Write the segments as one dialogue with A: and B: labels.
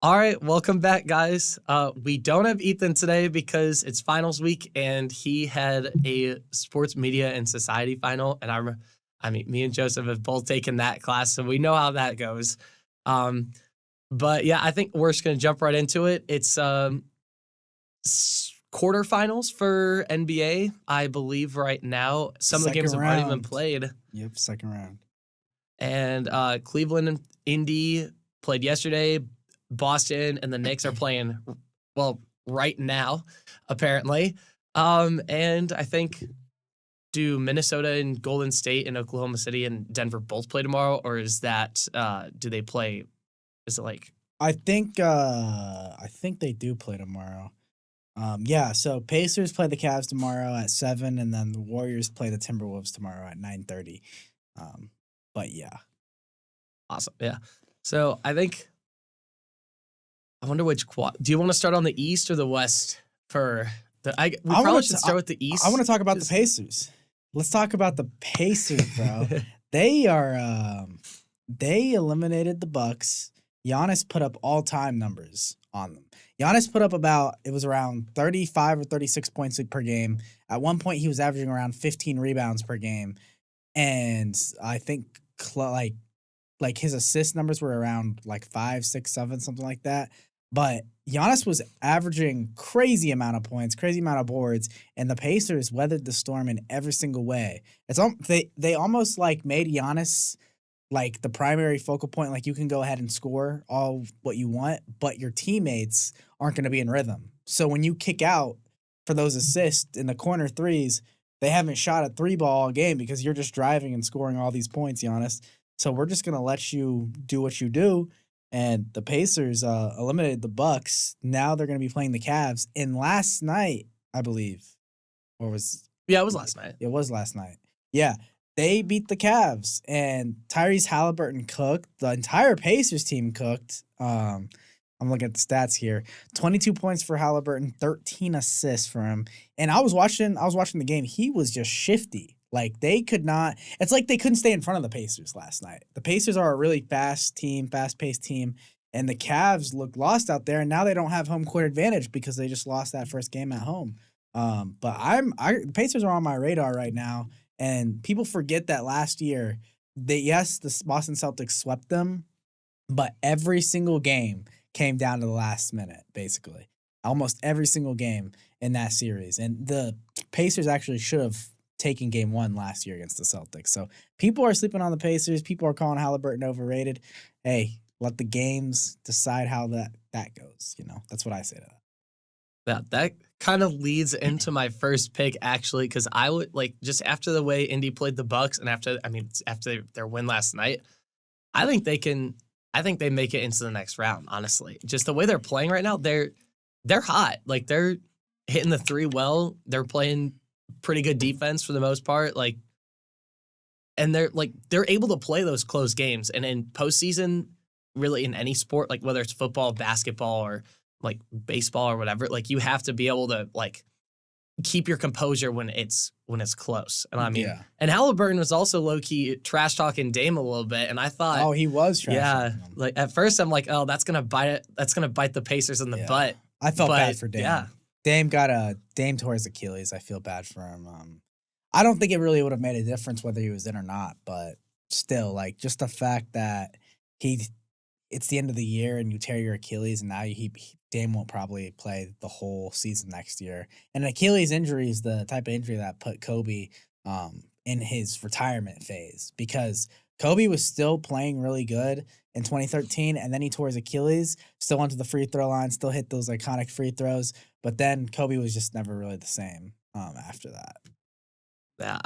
A: All right, welcome back, guys. We don't have Ethan today because it's finals week, and he had a sports media and society final. And me and Joseph have both taken that class, so we know how that goes. But yeah, I think we're just gonna jump right into it. It's quarterfinals for NBA, I believe, right now. Some of the games have already been played.
B: Yep, second round.
A: And Cleveland and Indy played yesterday. Boston and the Knicks are playing, right now, apparently. And I think, do Minnesota and Golden State and Oklahoma City and Denver both play tomorrow, or is that do they play? Is it like?
B: I think they do play tomorrow. So Pacers play the Cavs tomorrow at 7, and then the Warriors play the Timberwolves tomorrow at 9:30. But yeah,
A: Awesome, yeah. So I think. I wonder which quad. Do you want to start on the East or the West for the? We probably should start with the East.
B: I want to talk about the Pacers. Let's talk about the Pacers, bro. They eliminated the Bucks. Giannis put up all-time numbers on them. Giannis put up around 35 or 36 points per game. At one point, he was averaging around 15 rebounds per game, and I think like his assist numbers were around like 5, 6, 7, something like that. But Giannis was averaging crazy amount of points, crazy amount of boards, and the Pacers weathered the storm in every single way. They almost like made Giannis like the primary focal point. Like, you can go ahead and score all what you want, but your teammates aren't going to be in rhythm. So when you kick out for those assists in the corner threes, they haven't shot a 3-ball all game because you're just driving and scoring all these points, Giannis. So we're just going to let you do what you do. And the Pacers eliminated the Bucks. Now they're going to be playing the Cavs. And last night, I believe,
A: it was last night.
B: It was last night. Yeah, they beat the Cavs. And Tyrese Halliburton cooked. The entire Pacers team cooked. I'm looking at the stats here. 22 points for Halliburton, 13 assists for him. And I was watching the game. He was just shifty. Like, it's like they couldn't stay in front of the Pacers last night. The Pacers are a really fast-paced team, and the Cavs look lost out there, and now they don't have home court advantage because they just lost that first game at home. But the Pacers are on my radar right now, and people forget that last year, the Boston Celtics swept them, but every single game came down to the last minute, basically. Almost every single game in that series. And the Pacers actually should have taken game 1 last year against the Celtics. So people are sleeping on the Pacers. People are calling Halliburton overrated. Hey, let the games decide how that goes. That's what I say to that.
A: Yeah, that kind of leads into my first pick, actually, because I would just after the way Indy played the Bucks and after their win last night, I think they make it into the next round, honestly. Just the way they're playing right now, they're hot. Like, they're hitting the 3 well. They're playing pretty good defense for the most part. And they're able to play those close games. And in postseason, really in any sport, like whether it's football, basketball, or like baseball or whatever, like you have to be able to keep your composure when it's close. And and Halliburton was also low key trash talking Dame a little bit, and I thought,
B: he was trash talking him.
A: Like at first I'm like, oh, that's gonna bite the Pacers in the butt.
B: I felt bad for Dame.
A: Yeah.
B: Dame tore his Achilles. I feel bad for him. I don't think it really would have made a difference whether he was in or not, but still, like, just the fact that it's the end of the year and you tear your Achilles, and now Dame won't probably play the whole season next year. And an Achilles injury is the type of injury that put Kobe in his retirement phase, because Kobe was still playing really good in 2013, and then he tore his Achilles, still went to the free throw line, still hit those iconic free throws, but then Kobe was just never really the same after that.
A: Yeah,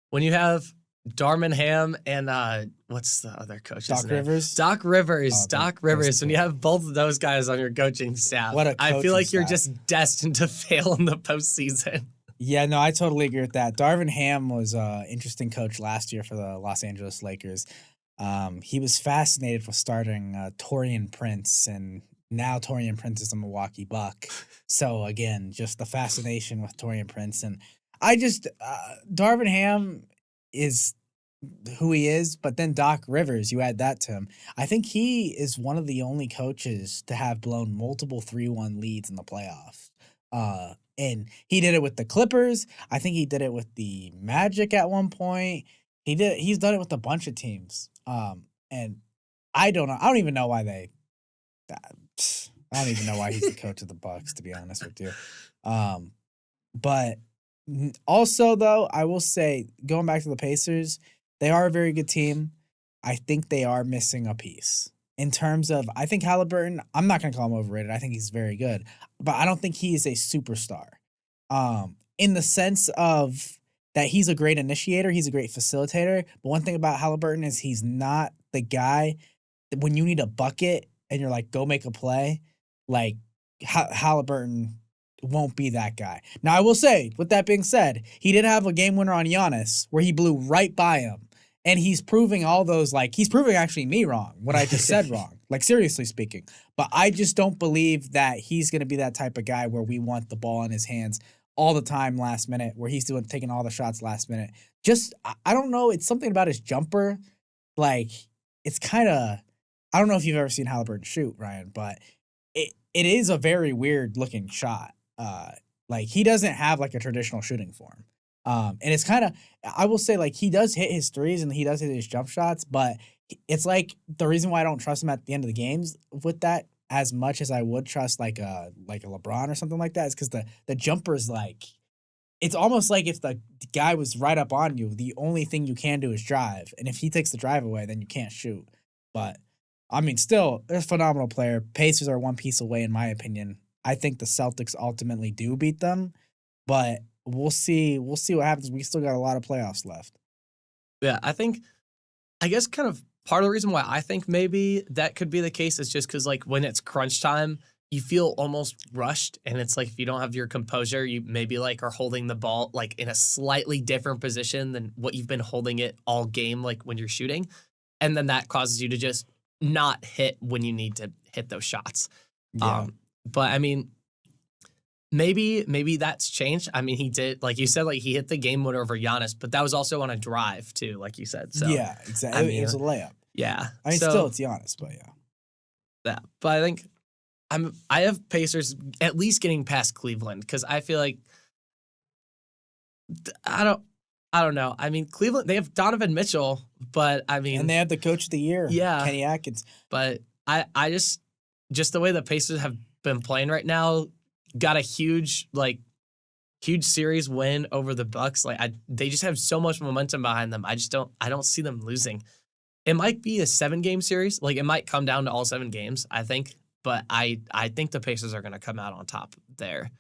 A: when you have Darvin Ham and what's the other coach's
B: Doc
A: name?
B: Rivers?
A: Doc Rivers.
B: Oh,
A: Doc Rivers. When you have both of those guys on your coaching staff, I feel like you're just destined to fail in the postseason.
B: Yeah, no, I totally agree with that. Darvin Ham was an interesting coach last year for the Los Angeles Lakers. He was fascinated with starting Taurean Prince, and now Taurean Prince is a Milwaukee Buck. So again, just the fascination with Taurean Prince. And Darvin Ham is who he is, but then Doc Rivers, you add that to him. I think he is one of the only coaches to have blown multiple 3-1 leads in the playoffs. And he did it with the Clippers. I think he did it with the Magic at one point. He's done it with a bunch of teams. And I don't know. I don't even know why I don't even know why he's the coach of the Bucks, to be honest with you. But also, though, I will say, going back to the Pacers, they are a very good team. I think they are missing a piece. In terms of, I think Halliburton, I'm not going to call him overrated. I think he's very good. But I don't think he is a superstar. In the sense of that he's a great initiator, he's a great facilitator. But one thing about Halliburton is he's not the guy that when you need a bucket and you're like, go make a play, like Halliburton won't be that guy. Now, I will say, with that being said, he did have a game winner on Giannis where he blew right by him. And he's proving all those, like, he's proving actually me wrong, what I just said wrong, like, seriously speaking. But I just don't believe that he's going to be that type of guy where we want the ball in his hands all the time last minute, where he's taking all the shots last minute. Just, I don't know, it's something about his jumper. Like, it's kind of, I don't know if you've ever seen Halliburton shoot, Ryan, but it is a very weird looking shot. Like, he doesn't have, like, a traditional shooting form. And it's kind of, I will say, like, he does hit his threes and he does hit his jump shots, but it's like the reason why I don't trust him at the end of the games with that as much as I would trust like a LeBron or something like that is because the jumper's like, it's almost like if the guy was right up on you, the only thing you can do is drive. And if he takes the drive away, then you can't shoot. But I mean, still, they're a phenomenal player. Pacers are one piece away, in my opinion. I think the Celtics ultimately do beat them, but we'll see. We'll see what happens. We still got a lot of playoffs left.
A: Yeah, I guess kind of part of the reason why I think maybe that could be the case is just because, like, when it's crunch time, you feel almost rushed. And it's like if you don't have your composure, you maybe, like, are holding the ball, like, in a slightly different position than what you've been holding it all game, like, when you're shooting. And then that causes you to just not hit when you need to hit those shots.
B: Yeah.
A: But, I mean, maybe that's changed. I mean, he did, like you said, like he hit the game winner over Giannis, but that was also on a drive too, like you said. So
B: yeah, exactly.
A: I mean,
B: it was a layup.
A: Yeah.
B: I mean, still it's Giannis, but yeah.
A: Yeah. But I think I have Pacers at least getting past Cleveland because I feel like I don't know. I mean, Cleveland, they have Donovan Mitchell, but I mean,
B: and they have the coach of the year,
A: yeah,
B: Kenny Atkins.
A: But I just the way the Pacers have been playing right now, got a huge series win over the Bucks. Like they just have so much momentum behind them. I don't see them losing. It might be a 7-game series. Like it might come down to all 7 games, I think. But I think the Pacers are going to come out on top there.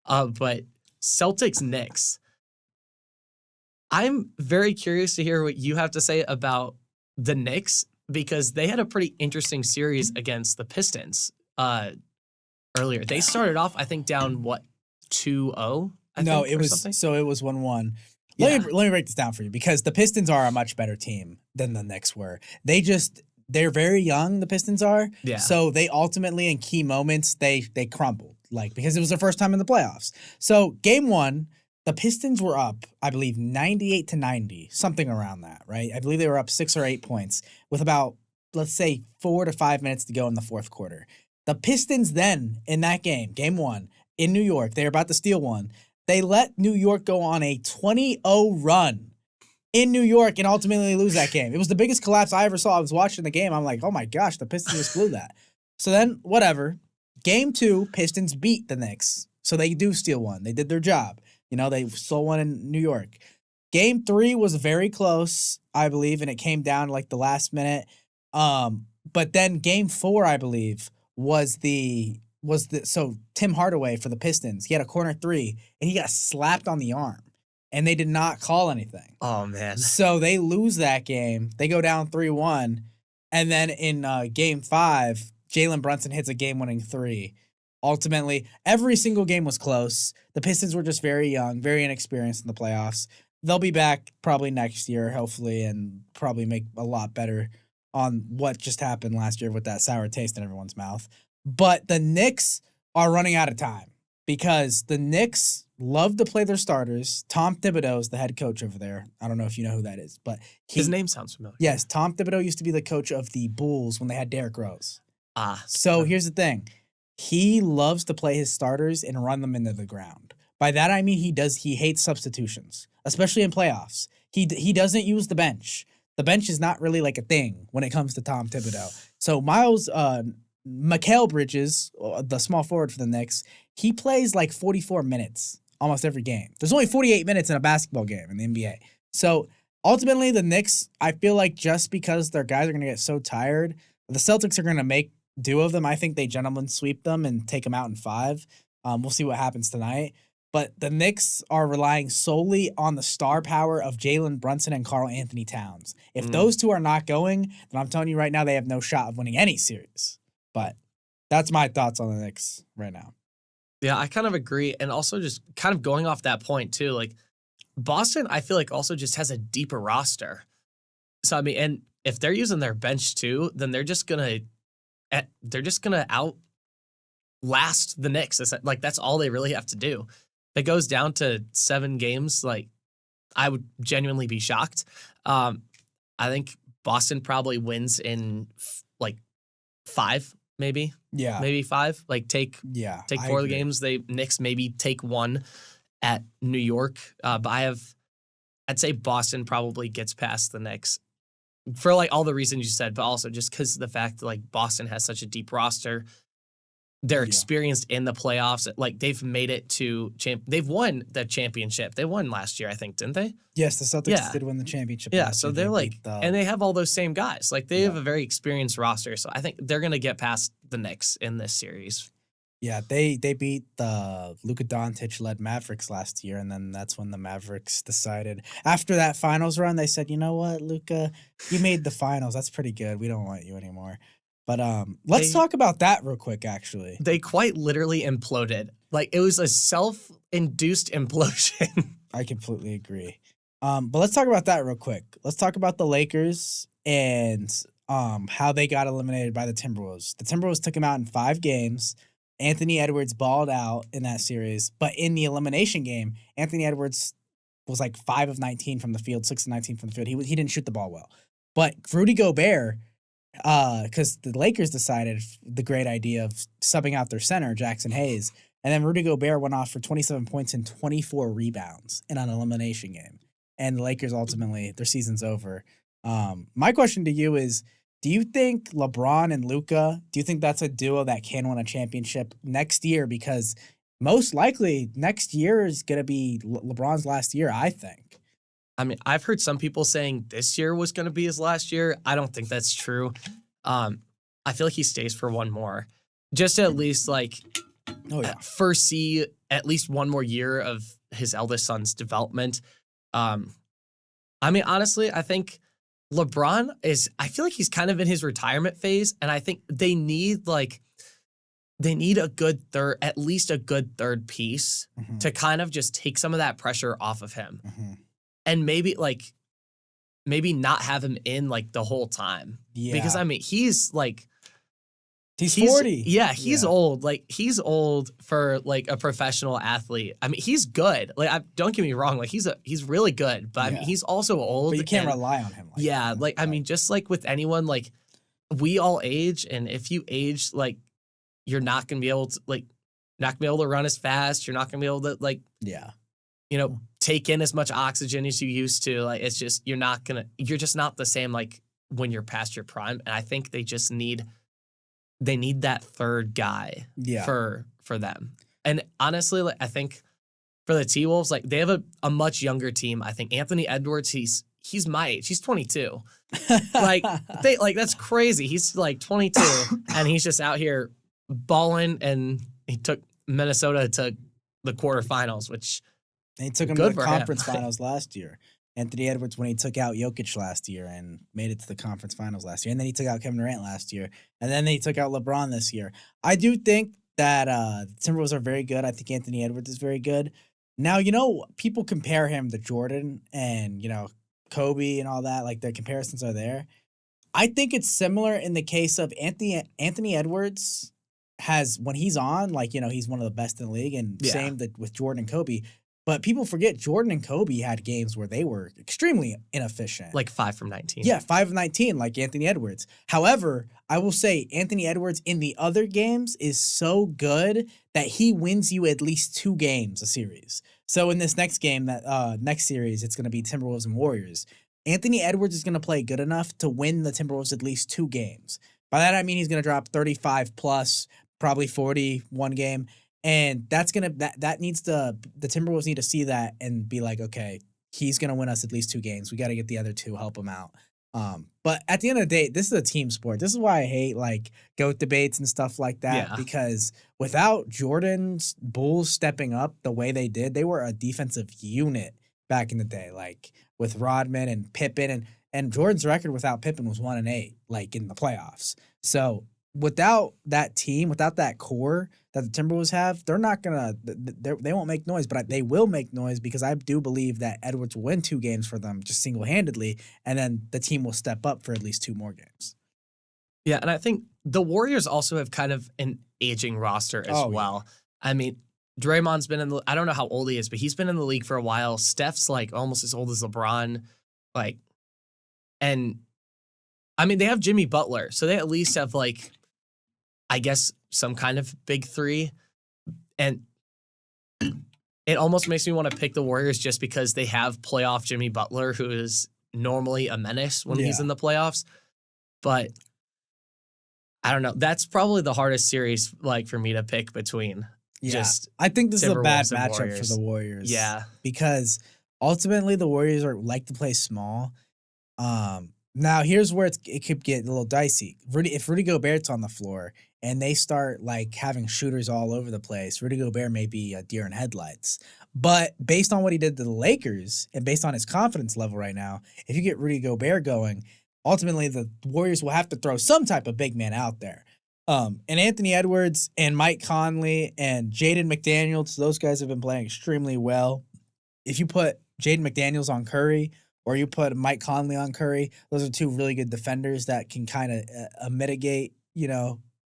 A: But Celtics Knicks. I'm very curious to hear what you have to say about the Knicks because they had a pretty interesting series against the Pistons earlier. They started off, I think, down 2-0.
B: No, it was
A: something?
B: So it was 1-1.
A: Yeah.
B: Let me break this down for you because the Pistons are a much better team than the Knicks were. They're very young, the Pistons are.
A: Yeah.
B: So they ultimately in key moments they crumbled, like because it was their first time in the playoffs. So game 1, the Pistons were up, I believe 98-90, something around that, right? I believe they were up 6 or 8 points with about, let's say, 4 to 5 minutes to go in the fourth quarter. The Pistons then in that game 1 in New York, they're about to steal one. They let New York go on a 20-0 run in New York and ultimately lose that game. It was the biggest collapse I ever saw. I was watching the game. I'm like, oh my gosh, the Pistons just blew that. So then, whatever. Game 2, Pistons beat the Knicks. So they do steal one. They did their job. You know, they stole one in New York. Game 3 was very close, I believe, and it came down like the last minute. But then game 4, I believe, was so Tim Hardaway for the Pistons. He had a corner 3 and he got slapped on the arm and they did not call anything.
A: Oh man.
B: So they lose that game. They go down 3-1. And then in game 5, Jalen Brunson hits a game-winning 3. Ultimately, every single game was close. The Pistons were just very young, very inexperienced in the playoffs. They'll be back probably next year, hopefully, and probably make a lot better on what just happened last year with that sour taste in everyone's mouth. But the Knicks are running out of time because the Knicks love to play their starters. Tom Thibodeau is the head coach over there. I don't know if you know who that is, but
A: His name sounds familiar.
B: Yes, Tom Thibodeau used to be the coach of the Bulls when they had Derrick Rose. So
A: Okay.
B: here's the thing. He loves to play his starters and run them into the ground. By that I mean he hates substitutions, especially in playoffs. He doesn't use the bench. The bench is not really like a thing when it comes to Tom Thibodeau. So Mikal Bridges, the small forward for the Knicks, he plays like 44 minutes almost every game. There's only 48 minutes in a basketball game in the NBA. So ultimately, the Knicks, I feel like just because their guys are going to get so tired, the Celtics are going to make do of them. I think they gentlemen sweep them and take them out in 5. We'll see what happens tonight. But the Knicks are relying solely on the star power of Jalen Brunson and Karl Anthony Towns. If those two are not going, then I'm telling you right now they have no shot of winning any series. But that's my thoughts on the Knicks right now.
A: Yeah, I kind of agree. And also just kind of going off that point too, like Boston, I feel like also just has a deeper roster. So, I mean, and if they're using their bench too, then they're just gonna outlast the Knicks. Like that's all they really have to do. If it goes down to 7 games, like I would genuinely be shocked. I think Boston probably wins in like 5, maybe.
B: Yeah.
A: Maybe 5. Like take 4 of the games. Knicks maybe take 1 at New York. But I'd say Boston probably gets past the Knicks for like all the reasons you said, but also just because of the fact that like Boston has such a deep roster. They're experienced in the playoffs. Like they've made it to they've won the championship. They won last year, I think, didn't they?
B: Yes, the Celtics did win the championship.
A: Yeah, so they're like, and they have all those same guys. Like they have a very experienced roster. So I think they're gonna get past the Knicks in this series.
B: Yeah, they beat the Luka Doncic-led Mavericks last year, and then that's when the Mavericks decided. After that finals run, they said, you know what, Luka, you made the finals. That's pretty good. We don't want you anymore. But let's talk about that real quick, actually.
A: They quite literally imploded. Like, it was a self-induced implosion.
B: I completely agree. But let's talk about that real quick. Let's talk about the Lakers and how they got eliminated by the Timberwolves. The Timberwolves took them out in 5 games. Anthony Edwards balled out in that series. But in the elimination game, Anthony Edwards was like 5 of 19 from the field, 6 of 19 from the field. He didn't shoot the ball well. But Rudy Gobert, because the Lakers decided the great idea of subbing out their center, Jackson Hayes, and then Rudy Gobert went off for 27 points and 24 rebounds in an elimination game. And the Lakers ultimately, their season's over. My question to you is, do you think LeBron and Luka, do you think that's a duo that can win a championship next year? Because most likely next year is going to be LeBron's last year, I think.
A: I mean, I've heard some people saying this year was going to be his last year. I don't think that's true. I feel like he stays for one more. Just to at least foresee at least one more year of his eldest son's development. I mean, honestly, I think LeBron I feel like he's kind of in his retirement phase, and I think they need a good third, at least a good third piece to kind of just take some of that pressure off of him. And maybe not have him in like the whole time. Yeah. Because I mean, he's
B: 40.
A: Yeah, he's old. Like he's old for like a professional athlete. I mean, he's good. Like don't get me wrong, like he's really good, but I mean, he's also old.
B: But you can't rely on him like that.
A: Like I mean, just like with anyone, like we all age, and if you age, like you're not going to be able to run as fast. You're not going to be able to take in as much oxygen as you used to. Like it's just you're just not the same like when you're past your prime. And I think they just need that third guy for them. And honestly, like I think for the T-Wolves, like they have a much younger team. I think Anthony Edwards, he's my age. He's 22. That's crazy. He's like 22 and he's just out here balling, and he took Minnesota to the quarterfinals, which
B: he took him to the conference finals last year. Anthony Edwards, when he took out Jokic last year and made it to the conference finals last year. And then he took out Kevin Durant last year. And then he took out LeBron this year. I do think that the Timberwolves are very good. I think Anthony Edwards is very good. Now, people compare him to Jordan and, Kobe and all that. Like, their comparisons are there. I think it's similar in the case of Anthony Edwards has when he's on, like, he's one of the best in the league, and
A: Yeah.
B: same with Jordan and Kobe. But people forget Jordan and Kobe had games where they were extremely inefficient.
A: Like 5 from 19.
B: Yeah, 5 of 19, like Anthony Edwards. However, I will say Anthony Edwards in the other games is so good that he wins you at least 2 games a series. So in this next game, next series, it's going to be Timberwolves and Warriors. Anthony Edwards is going to play good enough to win the Timberwolves at least 2 games. By that I mean he's going to drop 35 plus, probably 40 one game. And that needs the Timberwolves need to see that and be like, okay, he's gonna win us at least 2 games. We got to get the other 2, help him out. But at the end of the day, this is a team sport. This is why I hate like GOAT debates and stuff like that, because without Jordan's Bulls stepping up the way they did, they were a defensive unit back in the day, like with Rodman and Pippen, and Jordan's record without Pippen was 1-8, like in the playoffs. So without that team, without that core that the Timberwolves have, they're not gonna. They won't make noise, but they will make noise because I do believe that Edwards will win 2 games for them just single-handedly, and then the team will step up for at least 2 more games.
A: Yeah, and I think the Warriors also have kind of an aging roster as well. Yeah. I mean, Draymond's been in the. I don't know how old he is, but he's been in the league for a while. Steph's like almost as old as LeBron, like, and I mean they have Jimmy Butler, so they at least have like, I guess, some kind of big 3. And it almost makes me want to pick the Warriors just because they have playoff Jimmy Butler, who is normally a menace when he's in the playoffs. But I don't know. That's probably the hardest series like for me to pick between.
B: Yeah. I think this is a bad matchup
A: Warriors.
B: for the Warriors.
A: Yeah.
B: Because ultimately the Warriors like to play small. Now here's where it could get a little dicey. If Rudy Gobert's on the floor and they start like having shooters all over the place, Rudy Gobert may be a deer in headlights. But based on what he did to the Lakers and based on his confidence level right now, if you get Rudy Gobert going, ultimately the Warriors will have to throw some type of big man out there. And Anthony Edwards and Mike Conley and Jaden McDaniels, those guys have been playing extremely well. If you put Jaden McDaniels on Curry, or you put Mike Conley on Curry, those are 2 really good defenders that can kind of mitigate,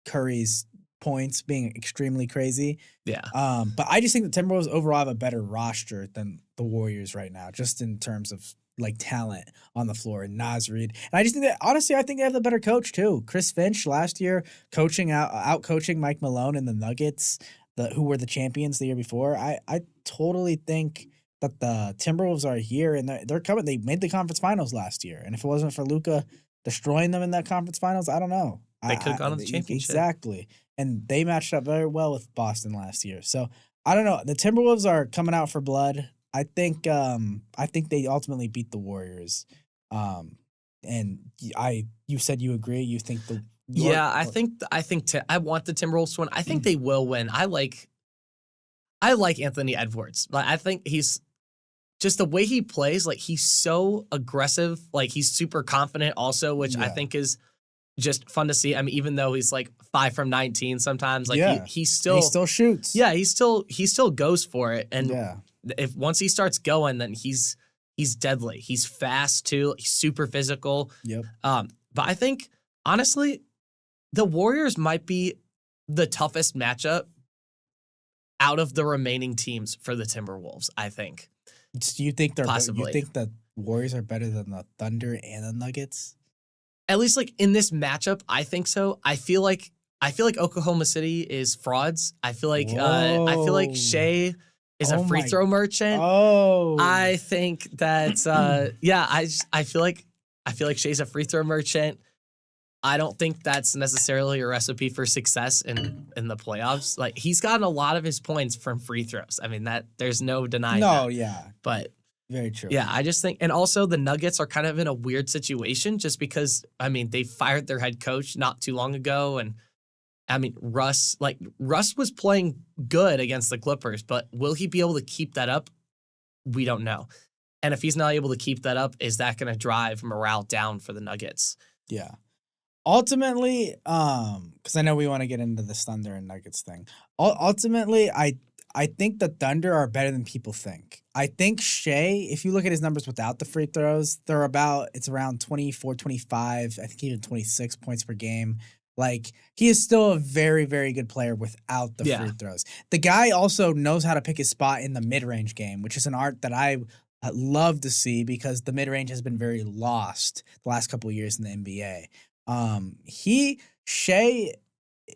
B: Curry's points being extremely crazy.
A: Yeah.
B: But I just think the Timberwolves overall have a better roster than the Warriors right now, just in terms of like talent on the floor and Naz Reid. And I just think that honestly, I think they have the better coach too. Chris Finch last year out coaching Mike Malone and the Nuggets, who were the champions the year before. I totally think that the Timberwolves are here and they're coming. They made the conference finals last year, and if it wasn't for Luka destroying them in that conference finals, I don't know.
A: They could have gone to the championship.
B: Exactly, and they matched up very well with Boston last year. So I don't know. The Timberwolves are coming out for blood. I think they ultimately beat the Warriors. And you said you agree. You think
A: I want the Timberwolves to win. I think they will win. I like Anthony Edwards. Like I think he's just the way he plays. Like he's so aggressive. Like he's super confident also, which I think is just fun to see. I mean, even though he's like 5 from 19 sometimes, like he still
B: shoots.
A: Yeah, he still goes for it. And if once he starts going, then he's deadly. He's fast too. He's super physical.
B: Yep.
A: But I think honestly, the Warriors might be the toughest matchup out of the remaining teams for the Timberwolves, I think.
B: Do you think
A: possibly?
B: You think the Warriors are better than the Thunder and the Nuggets?
A: At least like in this matchup, I think so. I feel like Oklahoma City is frauds. I feel like Shea is a free throw merchant.
B: Oh.
A: I think that I feel like Shea's a free throw merchant. I don't think that's necessarily a recipe for success in the playoffs. Like he's gotten a lot of his points from free throws. I mean that there's no denying that.
B: No, yeah.
A: But
B: very true.
A: Yeah, I just think, and also the Nuggets are kind of in a weird situation just because, I mean, they fired their head coach not too long ago. And I mean, Russ was playing good against the Clippers, but will he be able to keep that up? We don't know. And if he's not able to keep that up, is that going to drive morale down for the Nuggets?
B: Yeah. Ultimately, because I know we want to get into this Thunder and Nuggets thing. Ultimately, I think the Thunder are better than people think. I think Shea, if you look at his numbers without the free throws, it's around 24, 25, I think even 26 points per game. Like, he is still a very, very good player without the free throws. The guy also knows how to pick his spot in the mid-range game, which is an art that I love to see because the mid-range has been very lost the last couple of years in the NBA. Shea,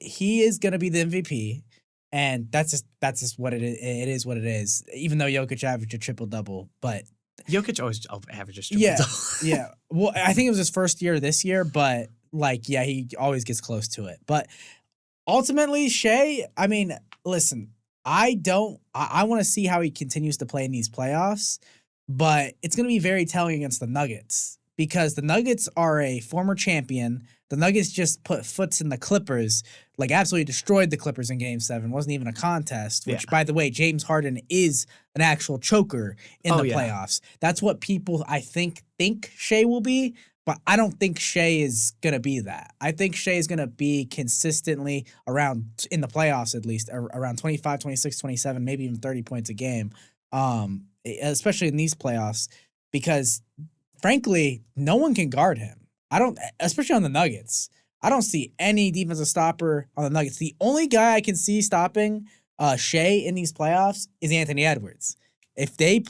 B: he is going to be the MVP, and that's just what it is. It is what it is. Even though Jokic averaged a triple-double, but
A: Jokic always averages triple-double.
B: Yeah. Well, I think it was his first year this year, but like, yeah, he always gets close to it. But ultimately, Shea, I mean, listen, I want to see how he continues to play in these playoffs, but it's going to be very telling against the Nuggets because the Nuggets are a former champion. The Nuggets just put foots in the Clippers, like absolutely destroyed the Clippers in Game 7. Wasn't even a contest, which, by the way, James Harden is an actual choker in the playoffs. That's what people, I think Shea will be, but I don't think Shea is going to be that. I think Shea is going to be consistently around, in the playoffs at least, around 25, 26, 27, maybe even 30 points a game, especially in these playoffs, because, frankly, no one can guard him. Especially on the Nuggets. I don't see any defensive stopper on the Nuggets. The only guy I can see stopping Shea in these playoffs is Anthony Edwards. If they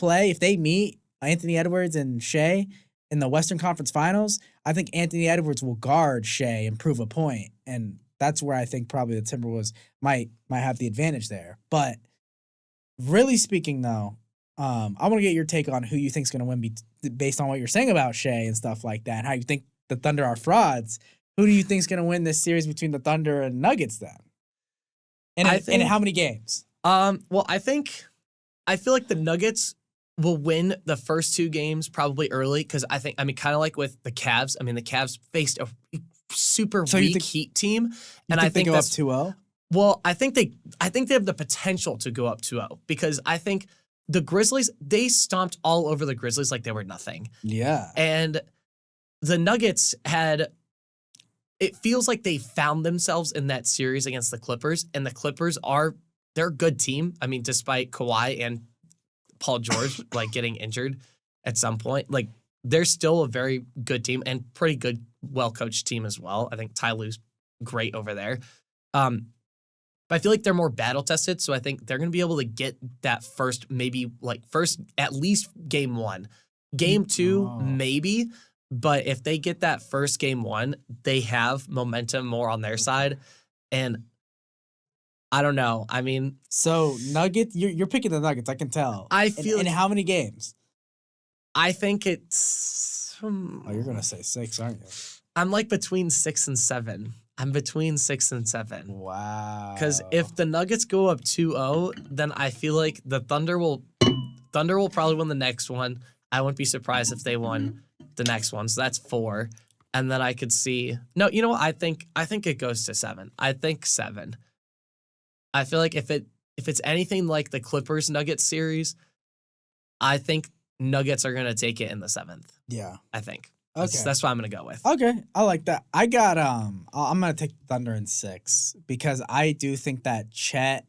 B: meet Anthony Edwards and Shea in the Western Conference Finals, I think Anthony Edwards will guard Shea and prove a point. And that's where I think probably the Timberwolves might have the advantage there. But really speaking, though, I want to get your take on who you think is going to win based on what you're saying about Shea and stuff like that, and how you think the Thunder are frauds. Who do you think is going to win this series between the Thunder and Nuggets then? And in how many games?
A: Well, I feel like the Nuggets will win the first 2 games probably early because kind of like with the Cavs. I mean, the Cavs faced a super weak Heat team, and I think
B: they go up 2-0.
A: Well, I think they have the potential to go up 2-0 because I think the Grizzlies, they stomped all over the Grizzlies like they were nothing.
B: Yeah,
A: and the Nuggets it feels like they found themselves in that series against the Clippers, and the Clippers they're a good team. I mean, despite Kawhi and Paul George like getting injured at some point, like they're still a very good team and pretty good, well-coached team as well. I think Ty Lue's great over there. But I feel like they're more battle-tested, so I think they're going to be able to get that first at least game 1. Game 2, maybe. But if they get that first game 1, they have momentum more on their side. And I don't know. I mean,
B: so Nuggets, you're picking the Nuggets. I can tell.
A: I feel
B: in how many games?
A: I think it's.
B: You're gonna say 6, aren't you?
A: I'm like between 6 and 7. I'm between 6 and 7.
B: Wow.
A: Because if the Nuggets go up 2-0, then I feel like the Thunder will probably win the next one. I wouldn't be surprised if they won the next one. So that's 4. And then I could see. No, you know what? I think it goes to 7. I think 7. I feel like if it's anything like the Clippers Nuggets series, I think Nuggets are gonna take it in the 7th.
B: Yeah.
A: I think.
B: Okay.
A: That's what I'm gonna go with.
B: Okay. I like that. I got I'm gonna take Thunder in 6 because I do think that Chet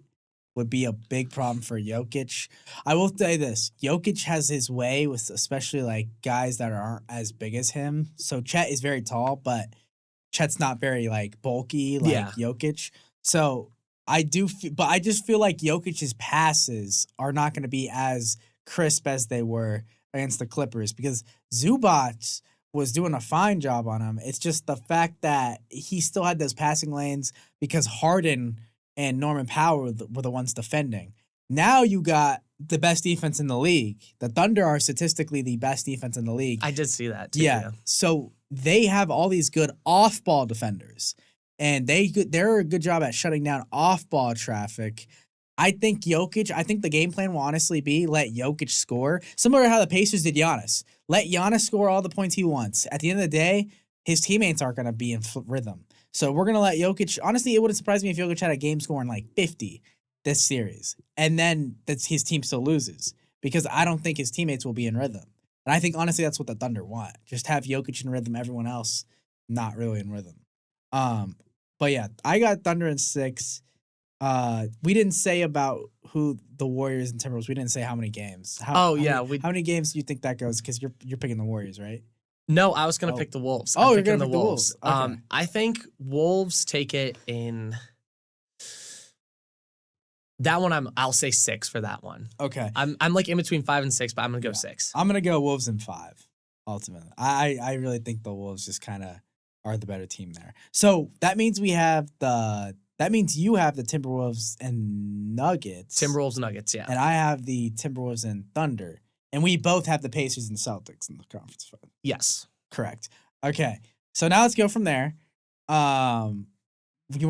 B: would be a big problem for Jokic. I will say this. Jokic has his way with especially like guys that aren't as big as him. So Chet is very tall, but Chet's not very like bulky like Jokic. So I just feel like Jokic's passes are not going to be as crisp as they were against the Clippers because Zubac was doing a fine job on him. It's just the fact that he still had those passing lanes because Harden and Norman Powell were the ones defending. Now you got the best defense in the league. The Thunder are statistically the best defense in the league.
A: I did see that too.
B: Yeah. So they have all these good off-ball defenders. And they're a good job at shutting down off-ball traffic. I think the game plan will honestly be let Jokic score. Similar to how the Pacers did Giannis. Let Giannis score all the points he wants. At the end of the day, his teammates aren't going to be in rhythm. So we're going to let Jokic. Honestly, it wouldn't surprise me if Jokic had a game scoring like 50 this series. And then his team still loses because I don't think his teammates will be in rhythm. And I think, honestly, that's what the Thunder want. Just have Jokic in rhythm, everyone else not really in rhythm. But yeah, I got Thunder in 6. We didn't say about who the Warriors and Timberwolves. We didn't say how many games. How many games do you think that goes? Because you're picking the Warriors, right?
A: No, I was gonna
B: Oh.
A: pick the Wolves.
B: Oh,
A: I'm
B: you're
A: picking
B: gonna
A: the
B: pick the
A: Wolves.
B: Wolves. Okay.
A: I think Wolves take it in that one. I'll say 6 for that one.
B: Okay.
A: I'm like in between 5 and 6, but I'm gonna go
B: Yeah.
A: 6.
B: I'm gonna go Wolves in 5. Ultimately, I really think the Wolves just kind of are the better team there. So that means you have the Timberwolves and Nuggets.
A: Timberwolves, Nuggets, yeah.
B: And I have the Timberwolves and Thunder. And we both have the Pacers and Celtics in the conference final.
A: Yes.
B: Correct. Okay. So now let's go from there. You want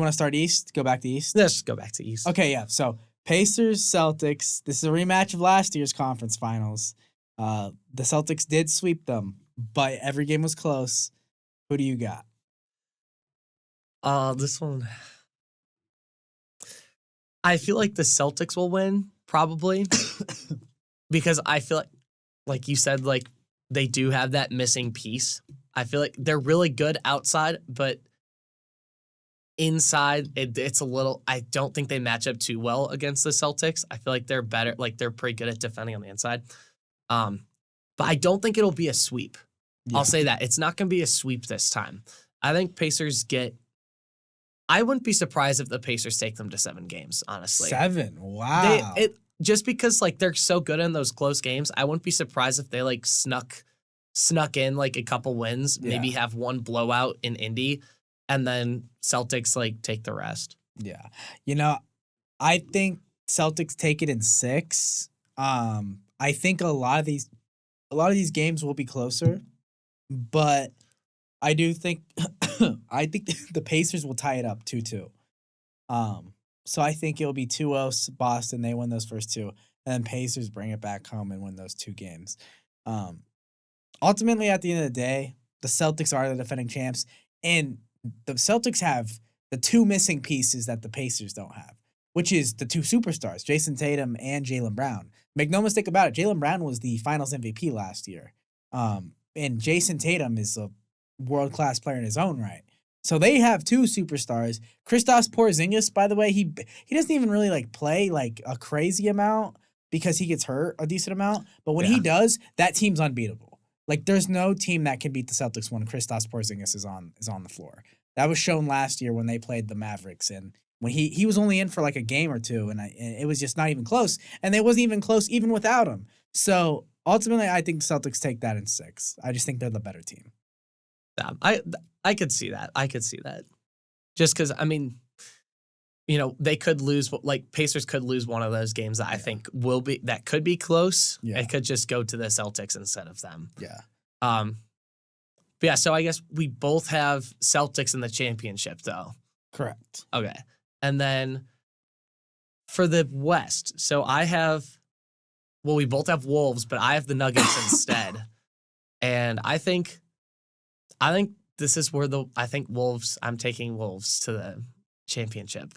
B: to start East? Go back to East?
A: Let's just go back to East.
B: Okay, yeah. So Pacers, Celtics. This is a rematch of last year's conference finals. The Celtics did sweep them, but every game was close. Who do you got?
A: This one. I feel like the Celtics will win, probably. Because I feel like you said, like they do have that missing piece. I feel like they're really good outside, but inside it's a little. I don't think they match up too well against the Celtics. I feel like they're better. Like they're pretty good at defending on the inside. But I don't think it'll be a sweep.
B: Yeah.
A: I'll say that it's not going to be a sweep this time. I think Pacers get. I wouldn't be surprised if the Pacers take them to 7 games. Honestly,
B: 7. Wow.
A: Just because like they're so good in those close games, I wouldn't be surprised if they like snuck in like a couple wins, maybe have one blowout in Indy, and then Celtics like take the rest.
B: Yeah. I think Celtics take it in 6. I think a lot of these games will be closer, but I do think I think the Pacers will tie it up 2-2. So I think it'll be 2-0 Boston. They win those first 2, and then Pacers bring it back home and win those 2 games. Ultimately, at the end of the day, the Celtics are the defending champs, and the Celtics have the 2 missing pieces that the Pacers don't have, which is the 2 superstars, Jason Tatum and Jaylen Brown. Make no mistake about it, Jaylen Brown was the Finals MVP last year, and Jason Tatum is a world-class player in his own right. So they have 2 superstars. Kristaps Porzingis, by the way, he doesn't even really like play like a crazy amount because he gets hurt a decent amount. But when he does, that team's unbeatable. Like there's no team that can beat the Celtics when Kristaps Porzingis is on the floor. That was shown last year when they played the Mavericks, and when he was only in for like a game or 2, and it was just not even close. And they wasn't even close even without him. So ultimately, I think the Celtics take that in 6. I just think they're the better team.
A: I could see that. Just because, I mean, they could lose, like Pacers could lose one of those games that I think that could be close.
B: Yeah.
A: It could just go to the Celtics instead of them.
B: Yeah.
A: But yeah, so I guess we both have Celtics in the championship though.
B: Correct.
A: Okay. And then for the West, so we both have Wolves, but I have the Nuggets instead. And I think this is where Wolves, I'm taking Wolves to the championship.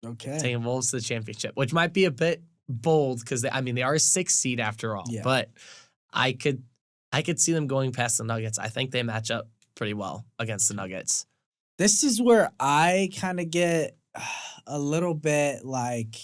B: Okay.
A: Taking Wolves to the championship, which might be a bit bold because they are a 6th seed after all.
B: Yeah.
A: But I could see them going past the Nuggets. I think they match up pretty well against the Nuggets.
B: This is where I kind of get a little bit like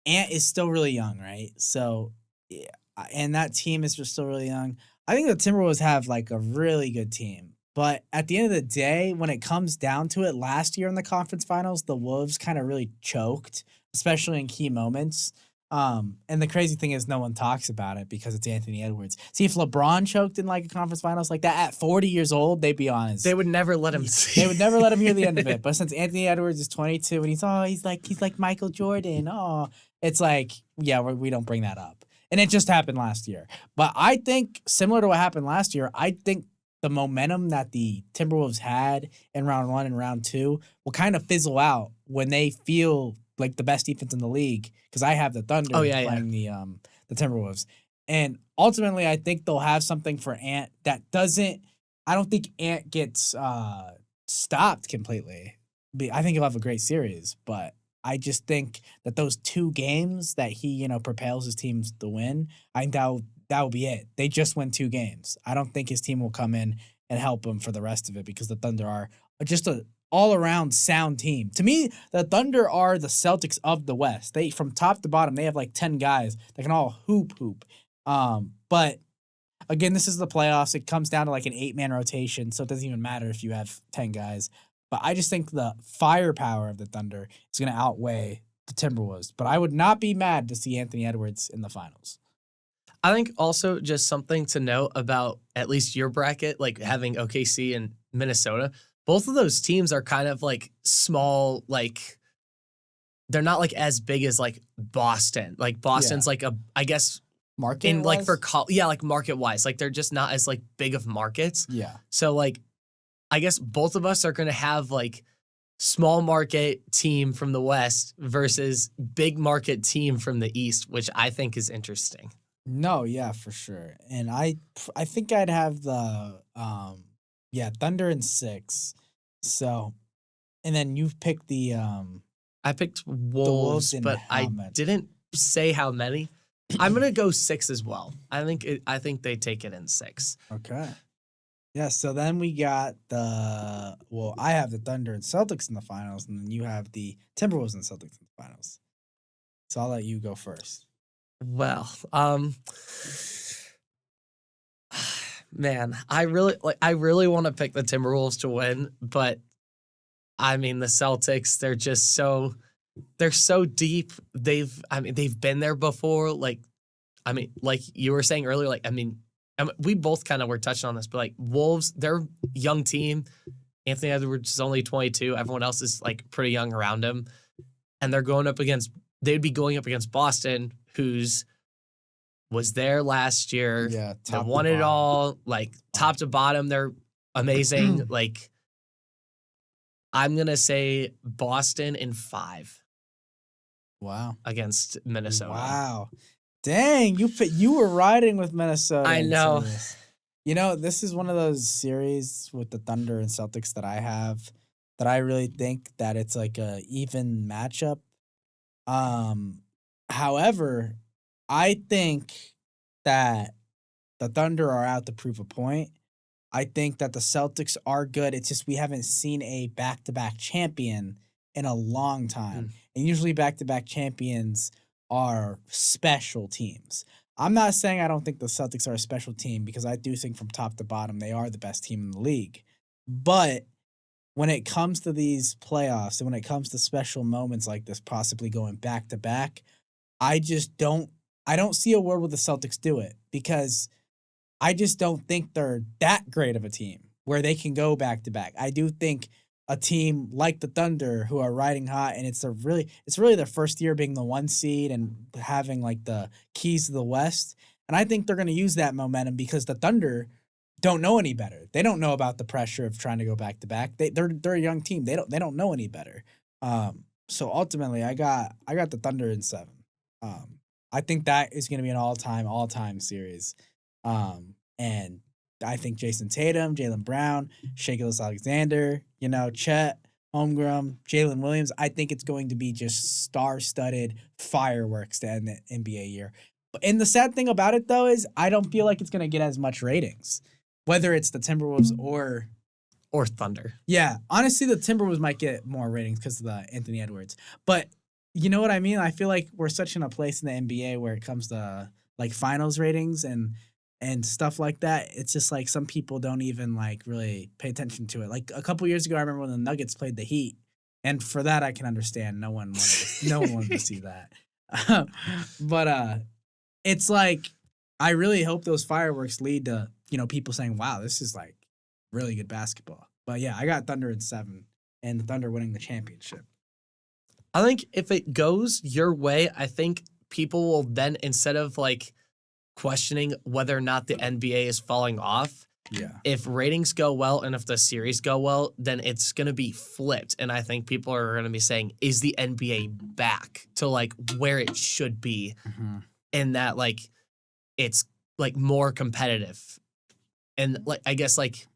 B: Ant is still really young, right? So, yeah, and that team is just still really young. I think the Timberwolves have like a really good team. But at the end of the day, when it comes down to it, last year in the conference finals, the Wolves kind of really choked, especially in key moments. And the crazy thing is no one talks about it because it's Anthony Edwards. See, if LeBron choked in like a conference finals like that at 40 years old, they'd be honest.
A: They would never let him see.
B: They would never let him hear the end of it. But since Anthony Edwards is 22 and he's like Michael Jordan, it's like, yeah, we don't bring that up. And it just happened last year. But I think similar to what happened last year, I think the momentum that the Timberwolves had in round 1 and round 2 will kind of fizzle out when they feel like the best defense in the league. Because I have the Thunder playing the Timberwolves. And ultimately, I think they'll have something for Ant that doesn't. I don't think Ant gets stopped completely. I think he'll have a great series, but I just think that those 2 games that he, propels his teams to win, I think that will be it. They just win 2 games. I don't think his team will come in and help him for the rest of it because the Thunder are just a all-around sound team. To me, the Thunder are the Celtics of the West. From top to bottom, they have like 10 guys that can all hoop. But Again, this is the playoffs. It comes down to like an 8-man rotation, so it doesn't even matter if you have 10 guys. But I just think the firepower of the Thunder is going to outweigh the Timberwolves. But I would not be mad to see Anthony Edwards in the finals.
A: I think also just something to note about at least your bracket, like having OKC and Minnesota. Both of those teams are kind of like small, like they're not like as big as like Boston. Like Boston's like I guess
B: Market
A: in like like market wise, like they're just not as like big of markets.
B: Yeah.
A: So like I guess both of us are going to have like small market team from the West versus big market team from the East, which I think is interesting.
B: No, yeah, for sure. And I think I'd have the Thunder in 6. So, and then you've picked the
A: I picked Wolves,
B: in
A: but I
B: many?
A: didn't say how many. I'm gonna go 6 as well. I think they take it in 6.
B: Okay. Yeah, so then we got I have the Thunder and Celtics in the finals, and then you have the Timberwolves and Celtics in the finals. So I'll let you go first.
A: Well, man, I really want to pick the Timberwolves to win, but I mean the Celtics, they're so deep. They've been there before. Like you were saying earlier, we both kind of were touching on this, but like Wolves, they're a young team. Anthony Edwards is only 22. Everyone else is like pretty young around him. And they'd be going up against Boston, was there last year.
B: Yeah,
A: they won it all, like top to bottom. They're amazing. Like I'm going to say Boston in 5.
B: Wow.
A: Against Minnesota.
B: Wow. Dang, you were riding with Minnesota.
A: I know.
B: You know, this is one of those series with the Thunder and Celtics that I have that I really think that it's like a even matchup. However, I think that the Thunder are out to prove a point. I think that the Celtics are good. It's just we haven't seen a back-to-back champion in a long time. And usually back-to-back champions are special teams. I'm not saying I don't think the Celtics are a special team because I do think from top to bottom they are the best team in the league. But when it comes to these playoffs and when it comes to special moments like this possibly going back-to-back, I don't see a world where the Celtics do it because I just don't think they're that great of a team where they can go back-to-back. I do think a team like the Thunder who are riding hot and it's really their first year being the 1 seed and having like the keys to the West. And I think they're going to use that momentum because the Thunder don't know any better. They don't know about the pressure of trying to go back to back. They're a young team. They don't know any better. So ultimately I got the Thunder in 7. I think that is going to be an all-time series. And I think Jason Tatum, Jaylen Brown, Shai Gilgeous-Alexander, Chet, Holmgren, Jalen Williams. I think it's going to be just star-studded fireworks to end the NBA year. And the sad thing about it, though, is I don't feel like it's going to get as much ratings, whether it's the Timberwolves or
A: Thunder.
B: Yeah, honestly, the Timberwolves might get more ratings because of the Anthony Edwards. But you know what I mean? I feel like we're such in a place in the NBA where it comes to like finals ratings and stuff like that. It's just like some people don't even like really pay attention to it. Like a couple years ago, I remember when the Nuggets played the Heat, and for that I can understand. No one wanted to see that. But it's like I really hope those fireworks lead to people saying, "Wow, this is like really good basketball." But yeah, I got Thunder in 7, and the Thunder winning the championship.
A: I think if it goes your way, I think people will then, instead of like questioning whether or not the NBA is falling off, if ratings go well and if the series go well, then it's going to be flipped. And I think people are going to be saying, is the NBA back to like where it should be? And that like it's like more competitive. And like I guess like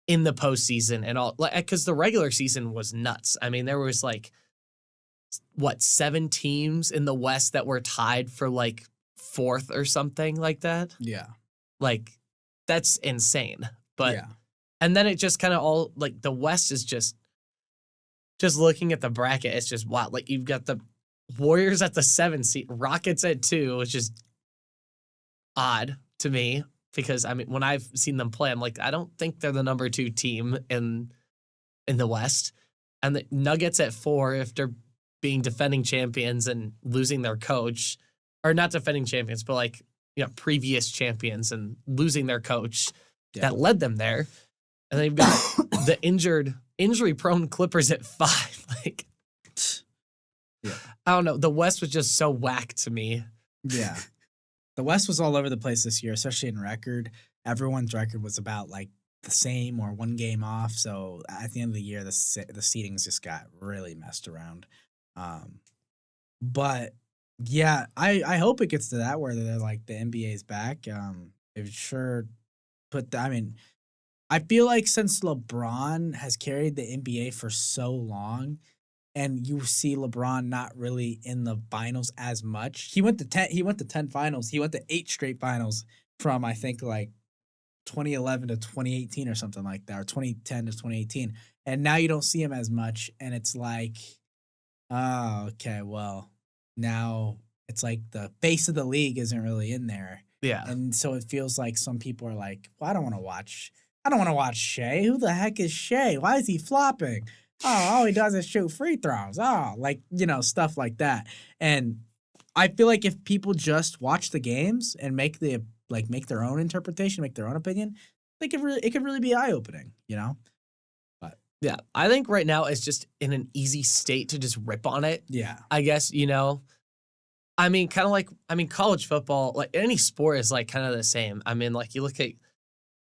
A: in the postseason and all, like because the regular season was nuts. I mean, there was like 7 teams in the West that were tied for like 4th or something like that.
B: Yeah.
A: Like that's insane. But and then it just kind of all like the West is just looking at the bracket, it's just wow. Like you've got the Warriors at the 7 seed, Rockets at 2, which is odd to me. because I mean, when I've seen them play, I'm like, I don't think they're the number 2 team in the West. And the Nuggets at 4, if they're being defending champions and losing their coach, or not defending champions, but like, previous champions and losing their coach that led them there. And they've got the injury-prone Clippers at 5. Like, I don't know. The West was just so whack to me.
B: Yeah. The West was all over the place this year, especially in record. Everyone's record was about like the same or one game off. So at the end of the year, the seedings just got really messed around. But yeah, I hope it gets to that where they're like the NBA's back. It sure put. I feel like since LeBron has carried the NBA for so long, and you see LeBron not really in the finals as much. He went to 10. He went to 10 finals. He went to 8 straight finals from I think like 2011 to 2018 or something like that, or 2010 to 2018. And now you don't see him as much, and it's like, oh, okay, well, now it's like the face of the league isn't really in there.
A: Yeah.
B: And so it feels like some people are like, well, I don't want to watch Shea. Who the heck is Shea? Why is he flopping? Oh, all he does is shoot free throws. Oh, stuff like that. And I feel like if people just watch the games and make their own interpretation, make their own opinion, it could really be eye-opening, But
A: yeah, I think right now it's just in an easy state to just rip on it.
B: Yeah.
A: I guess, I mean, kind of like, college football, like any sport is like kind of the same. I mean, like you look at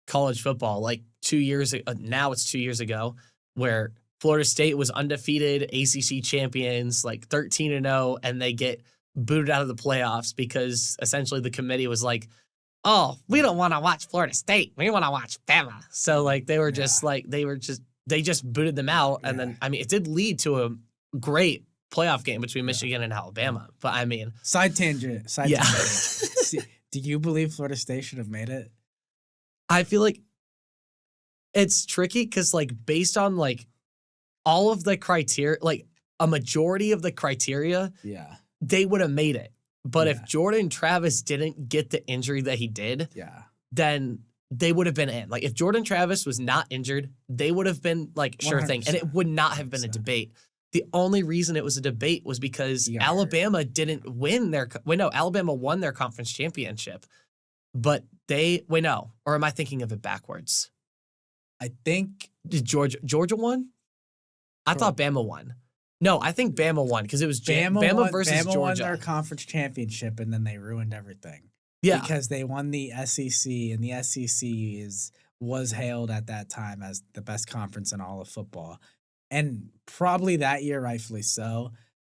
A: college football, like 2 years ago, now it's 2 years ago, where Florida State was undefeated ACC champions, like 13-0, and they get booted out of the playoffs because essentially the committee was like, oh, we don't want to watch Florida State. We want to watch Bama. So like they were just they just booted them out. And then, it did lead to a great playoff game between Michigan and Alabama. But
B: side tangent. Do you believe Florida State should have made it?
A: I feel like it's tricky because like based on like all of the criteria, like a majority of the criteria, they would have made it. But if Jordan Travis didn't get the injury that he did, then they would have been in. Like if Jordan Travis was not injured, they would have been like sure thing. And it would not have been a debate. The only reason it was a debate was because Alabama didn't win Alabama won their conference championship. But or am I thinking of it backwards?
B: I think
A: did Georgia won? I thought Bama won. No, I think Bama won because it was Bama versus
B: Bama
A: Georgia.
B: Won their conference championship, and then they ruined everything.
A: Yeah,
B: because they won the SEC, and the SEC was hailed at that time as the best conference in all of football, and probably that year, rightfully so.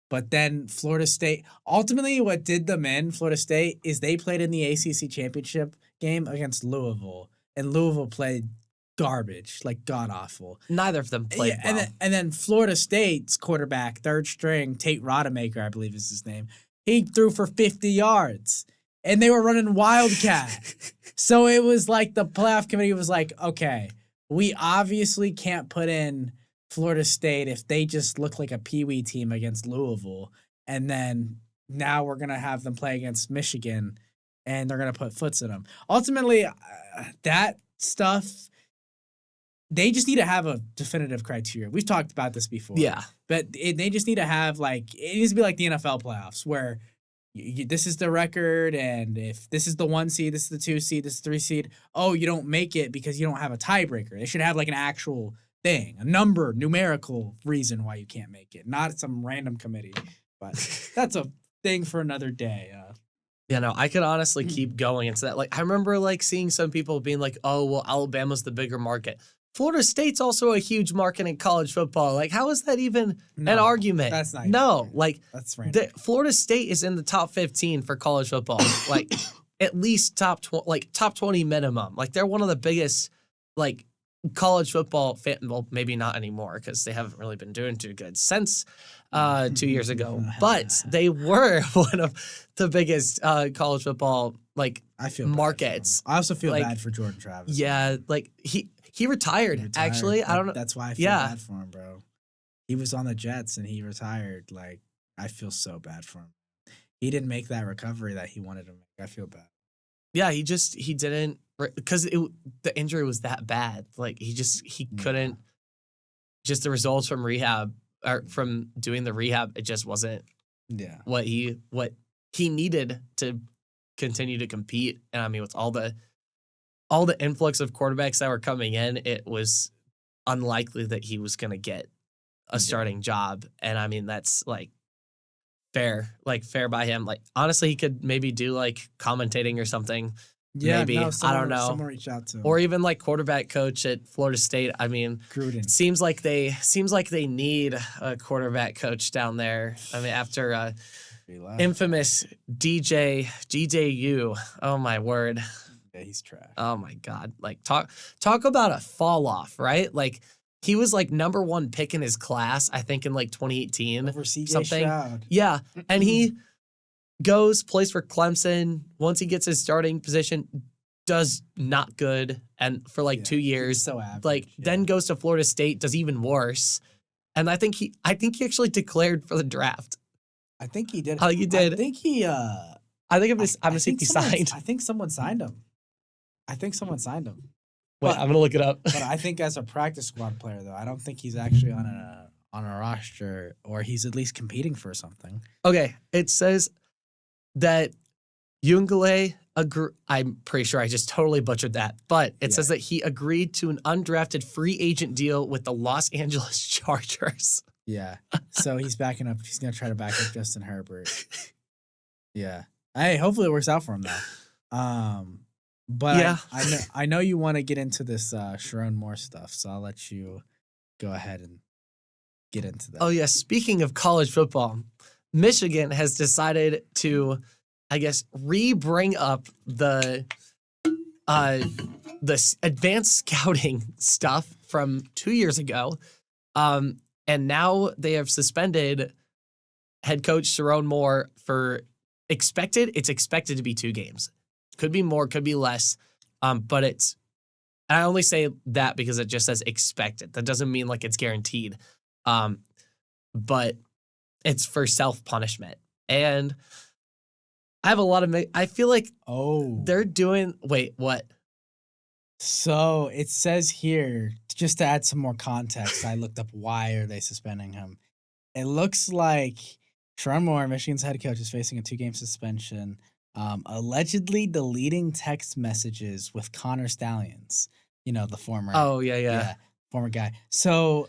B: But then Florida State, ultimately, what did them in Florida State is they played in the ACC championship game against Louisville, and Louisville played garbage, like god awful.
A: Neither of them played well.
B: And then Florida State's quarterback, third string, Tate Rodemaker, I believe is his name. He threw for 50 yards, and they were running Wildcat. So it was like the playoff committee was like, okay, we obviously can't put in Florida State if they just look like a peewee team against Louisville, and then now we're gonna have them play against Michigan, and they're gonna put foots in them. Ultimately, that stuff. They just need to have a definitive criteria. We've talked about this before.
A: Yeah.
B: But they just need to have, it needs to be like the NFL playoffs where this is the record, and if this is the 1 seed, this is the 2 seed, this is the 3 seed, you don't make it because you don't have a tiebreaker. They should have, an actual thing, a numerical reason why you can't make it, not some random committee. But that's a thing for another day.
A: I could honestly keep going into that. I remember, seeing some people being like, oh, well, Alabama's the bigger market. Florida State's also a huge market in college football. How is that even an argument?
B: That's not.
A: That's random. Florida State is in the top 15 for college football. At least top 20 minimum. They're one of the biggest college football well, maybe not anymore because they haven't really been doing too good since 2 years ago. But they were one of the biggest college football
B: I feel
A: markets.
B: I also feel bad for Jordan Travis.
A: Yeah, he retired, actually. I don't know.
B: That's why I feel bad for him, bro. He was on the Jets and he retired. I feel so bad for him. He didn't make that recovery that he wanted to make. I feel bad.
A: Yeah, he didn't. because the injury was that bad. Like he
B: Yeah.
A: couldn't. Just the results from rehab or from doing the rehab, it just wasn't
B: Yeah.
A: what he needed to continue to compete. And I mean, with all the influx of quarterbacks that were coming in, it was unlikely that he was going to get a starting job. And I mean, that's fair by him. Like honestly, he could maybe do like commentating or something.
B: Yeah,
A: Maybe.
B: no,
A: I don't know.
B: Someone reached out to him.
A: Or even like quarterback coach at Florida State. I mean,
B: Gruden.
A: seems like they need a quarterback coach down there. I mean, after infamous DJU. Oh my word.
B: Yeah, he's trash.
A: Oh my God. Like talk about a fall off, right? Like he was like number 1 pick in his class, I think in like 2018.
B: Over CJ
A: something.
B: Stroud.
A: Yeah. And he plays for Clemson. Once he gets his starting position, does not good. And for 2 years,
B: so average.
A: Then goes to Florida State, does even worse. And I think he actually declared for the draft.
B: I think he did.
A: Oh, you did.
B: I think he.
A: I think I'm gonna see if he signed.
B: I think someone signed him.
A: Wait, I'm gonna look it up.
B: But I think as a practice squad player, though, I don't think he's actually on a roster, or he's at least competing for something.
A: Okay, it says that Ungale I'm pretty sure I just totally butchered that, but it says that he agreed to an undrafted free agent deal with the Los Angeles Chargers.
B: Yeah. So he's backing up. He's going to try to back up Justin Herbert. Yeah. Hey, hopefully it works out for him though. But yeah. I know you want to get into this Sharon Moore stuff, so I'll let you go ahead and get into that.
A: Oh yeah, speaking of college football, Michigan has decided to, I guess, bring up the advanced scouting stuff from 2 years ago. And now they have suspended head coach Sharon Moore for it's expected to be 2 games. Could be more, could be less. But I only say that because it just says expected. That doesn't mean like it's guaranteed. But it's for self-punishment. And I have a lot of, I feel like they're doing, wait, what?
B: So it says here, just to add some more context, I looked up why are they suspending him. It looks like Sharon Moore, Michigan's head coach, is facing a 2-game suspension, allegedly deleting text messages with Connor Stallions, the former.
A: Oh, yeah.
B: Former guy. So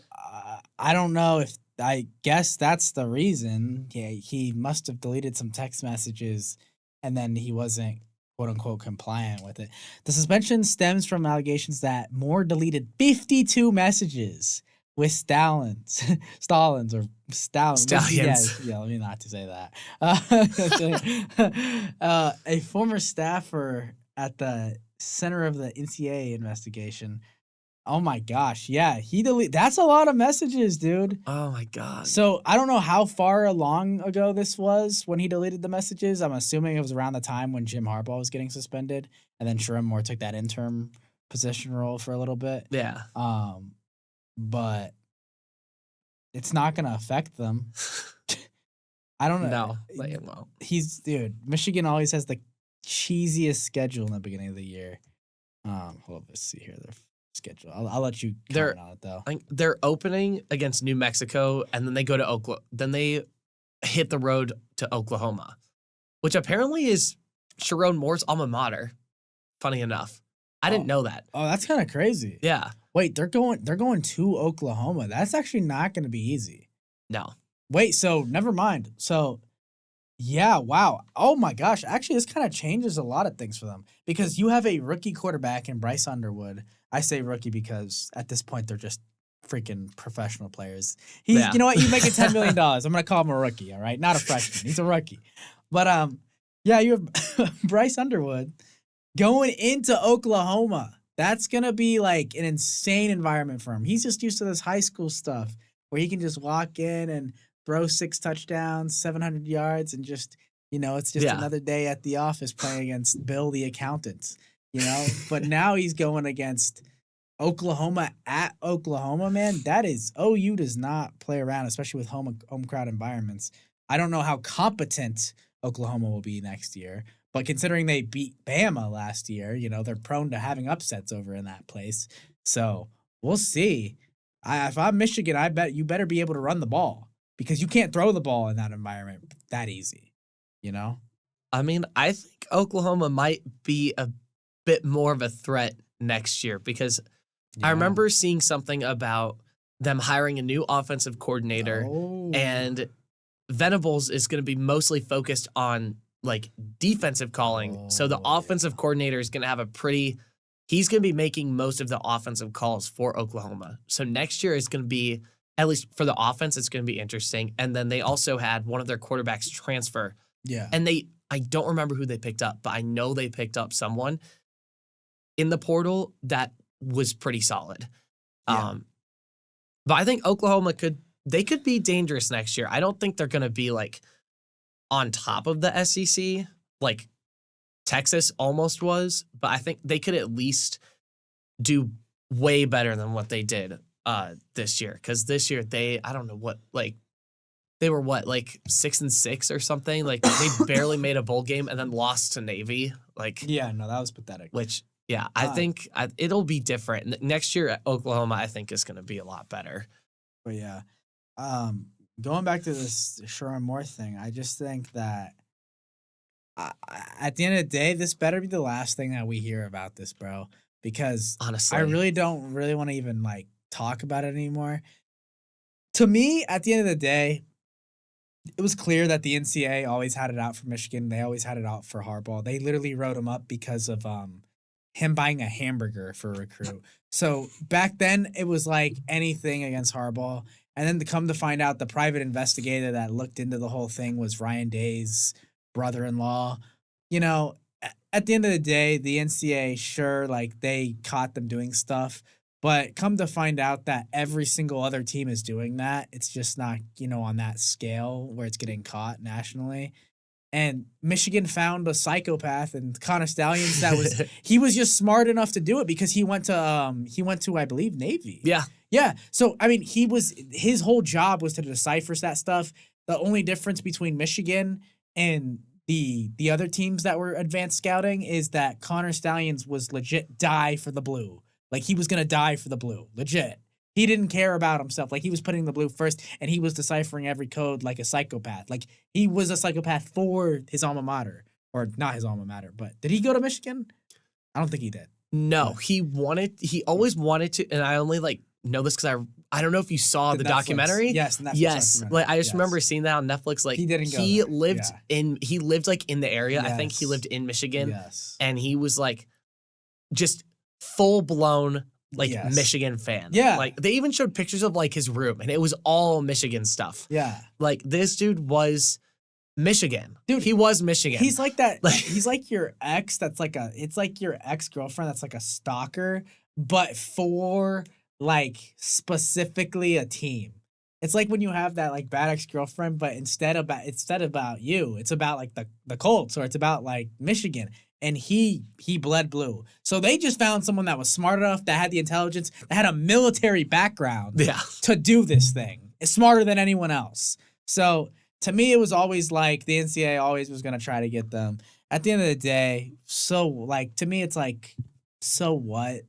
B: I don't know if, I guess that's the reason. Yeah, he must have deleted some text messages and then he wasn't, quote unquote, compliant with it. The suspension stems from allegations that Moore deleted 52 messages with Stallions.
A: Stallions.
B: Yeah, let me not to say that. A former staffer at the center of the NCAA investigation. Oh my gosh, yeah, that's a lot of messages, dude.
A: Oh my God.
B: So I don't know how far along ago this was when he deleted the messages. I'm assuming it was around the time when Jim Harbaugh was getting suspended, and then Sharon Moore took that interim position role for a little bit.
A: Yeah.
B: But it's not gonna affect them. I don't know.
A: No, it won't.
B: Michigan always has the cheesiest schedule in the beginning of the year. Hold on, let's see here. Their schedule. I'll let you comment on it though.
A: They're opening against New Mexico, and then they go to Oklahoma. Then they hit the road to Oklahoma, which apparently is Sharon Moore's alma mater. Funny enough, I didn't know that.
B: Oh, that's kind of crazy.
A: Yeah.
B: Wait, they're going to Oklahoma. That's actually not going to be easy.
A: No.
B: Wait, so never mind. So, yeah, wow. Oh my gosh. Actually, this kind of changes a lot of things for them because you have a rookie quarterback in Bryce Underwood. I say rookie because at this point they're just freaking professional players. You know what? He's making $10 million. I'm going to call him a rookie, all right? Not a freshman. He's a rookie. But yeah, you have Bryce Underwood going into Oklahoma. That's going to be like an insane environment for him. He's just used to this high school stuff where he can just walk in and throw 6 touchdowns, 700 yards, and just, it's just another day at the office playing against Bill the accountant, But now he's going against Oklahoma at Oklahoma, man. That is, OU does not play around, especially with home crowd environments. I don't know how competent Oklahoma will be next year, But considering they beat Bama last year, they're prone to having upsets over in that place. So we'll see. If I'm Michigan, I bet you better be able to run the ball because you can't throw the ball in that environment that easy, you know?
A: I mean, I think Oklahoma might be a bit more of a threat next year because I
B: Yeah.
A: remember seeing something about them hiring a new offensive coordinator,
B: Oh.
A: and Venables is going to be mostly focused on like defensive calling. So the offensive coordinator is going to have he's going to be making most of the offensive calls for Oklahoma. So next year is going to be, at least for the offense, it's going to be interesting. And then they also had one of their quarterbacks transfer.
B: Yeah.
A: And I don't remember who they picked up, but I know they picked up someone in the portal that was pretty solid.
B: Yeah.
A: But I think Oklahoma could be dangerous next year. I don't think they're going to be like on top of the SEC like Texas almost was, but I think they could at least do way better than what they did this year. Because this year I don't know what, like they were what, like 6-6 or something. Like they barely made a bowl game and then lost to Navy. Like
B: Yeah, no, that was pathetic.
A: which yeah, I think it'll be different next year. At Oklahoma, I think is going to be a lot better.
B: But yeah, going back to this Sherrod Moore thing, I just think that at the end of the day, this better be the last thing that we hear about this, bro. Because
A: Honestly,
B: I really don't really want to even like talk about it anymore. To me, at the end of the day, it was clear that the NCAA always had it out for Michigan. They always had it out for Harbaugh. They literally wrote him up because of him buying a hamburger for a recruit. So back then, it was like anything against Harbaugh. And then to come to find out, the private investigator that looked into the whole thing was Ryan Day's brother-in-law. At the end of the day, the NCAA, sure, like they caught them doing stuff. But come to find out that every single other team is doing that. It's just not, on that scale where it's getting caught nationally. And Michigan found a psychopath and Connor Stallions he was just smart enough to do it because he went to I believe Navy.
A: yeah.
B: Yeah. So I mean his whole job was to decipher that stuff. The only difference between Michigan and the other teams that were advanced scouting is that Connor Stallions was legit die for the blue. Like he was gonna die for the blue. Legit. He didn't care about himself. Like he was putting the blue first and he was deciphering every code like a psychopath. Like he was a psychopath for his alma mater. Or not his alma mater, but did he go to Michigan? I don't think he did.
A: No, he always wanted to, and I only like know this because I don't know if you saw the
B: Netflix.
A: documentary.
B: Yes, Netflix
A: yes.
B: documentary.
A: Like I just remember seeing that on Netflix. Like
B: he didn't go
A: he
B: there.
A: lived
B: Yeah.
A: he lived like in the area. I think he
B: Yes.
A: lived in Michigan.
B: Yes.
A: And he was like just full blown like
B: Yes.
A: Michigan fan.
B: Yeah.
A: Like they even showed pictures of like his room and it was all Michigan stuff.
B: Yeah.
A: Like this dude was Michigan.
B: Dude,
A: he was Michigan.
B: He's like that.
A: Like-
B: He's like your ex it's like your ex-girlfriend that's like a stalker, but for like specifically a team. It's like when you have that like bad ex-girlfriend, but instead about you, it's about like the Colts or it's about like Michigan. And he bled blue. So they just found someone that was smart enough, that had the intelligence, that had a military background
A: Yeah.
B: to do this thing. It's smarter than anyone else. So to me, it was always like the NCAA always was going to try to get them. At the end of the day, so like to me, it's like, so what?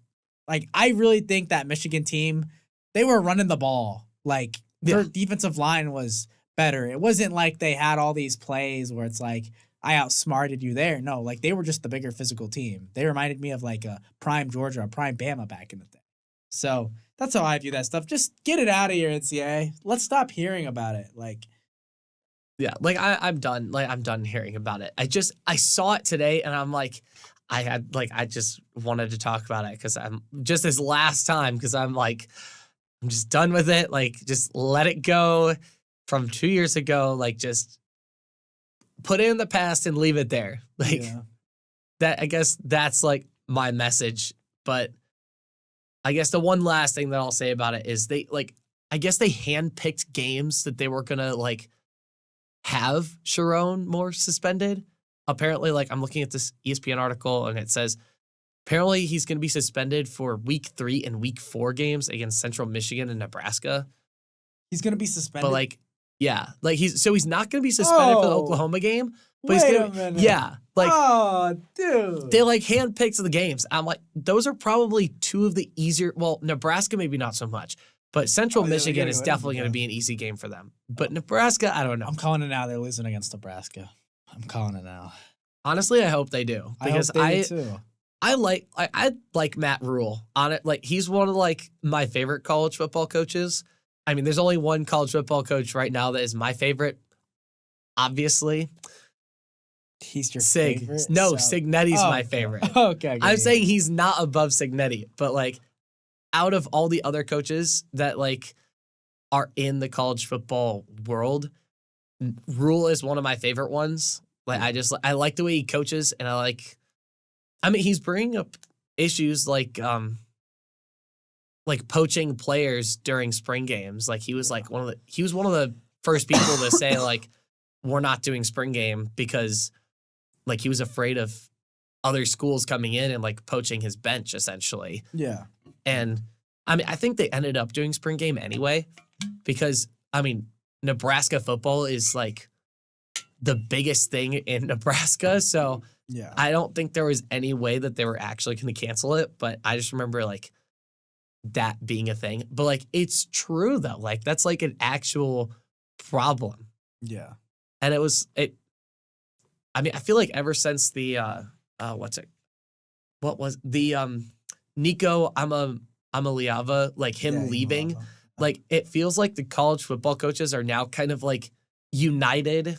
B: Like I really think that Michigan team, they were running the ball. Like their defensive line was better. It wasn't like they had all these plays where it's like, I outsmarted you there. No, like they were just the bigger physical team. They reminded me of like a prime Georgia, a prime Bama back in the day. So that's how I view that stuff. Just get it out of here, NCAA. Let's stop hearing about it. Like,
A: yeah, like I'm done. Like I'm done hearing about it. I saw it today and I'm like, I just wanted to talk about it because I'm just this last time because I'm like, I'm just done with it. Like just let it go from 2 years ago. Like just put it in the past and leave it there. Like that, I guess that's like my message. But I guess the one last thing that I'll say about it is I guess they handpicked games that they were going to like have Sherrod Moore suspended. Apparently, like I'm looking at this ESPN article and it says apparently he's going to be suspended for week 3 and week 4 games against Central Michigan and Nebraska.
B: He's going to be suspended.
A: But like, Yeah, like he's not going to be suspended for the
B: Oh,
A: Oklahoma game, but he's
B: Wait
A: going
B: a minute.
A: yeah, like
B: Oh, dude.
A: they like handpicked the games. I'm like, those are probably two of the easier. Well, Nebraska maybe not so much, but Central
B: Oh, yeah, they're
A: Michigan
B: gonna
A: is
B: win
A: definitely going to
B: both.
A: be an easy game for them. But Nebraska, I don't know.
B: I'm calling it now. They're losing against Nebraska. I'm calling it now.
A: Honestly, I hope they do
B: I hope
A: because
B: they do too.
A: I like Matt Rule on it. Like he's one of like my favorite college football coaches. I mean, there's only one college football coach right now that is my favorite. Obviously,
B: He's your
A: Sig.
B: favorite?
A: No,
B: So-
A: Signetti's
B: Oh,
A: my
B: okay.
A: favorite.
B: Okay.
A: I'm saying he's not above Signetti, but like out of all the other coaches that like are in the college football world, Rule is one of my favorite ones. Like I like the way he coaches, and I mean he's bringing up issues like poaching players during spring games. Like he was like one of the first people to say like we're not doing spring game because like he was afraid of other schools coming in and like poaching his bench essentially.
B: Yeah.
A: And I mean I think they ended up doing spring game anyway because I mean Nebraska football is like the biggest thing in Nebraska, so
B: Yeah.
A: I don't think there was any way that they were actually going to cancel it, but I just remember like that being a thing. But like it's true though. Like that's like an actual problem.
B: Yeah.
A: And I mean, I feel like ever since the Nico Amaliava, like him
B: Yeah,
A: leaving,
B: Lava.
A: like it feels like the college football coaches are now kind of like united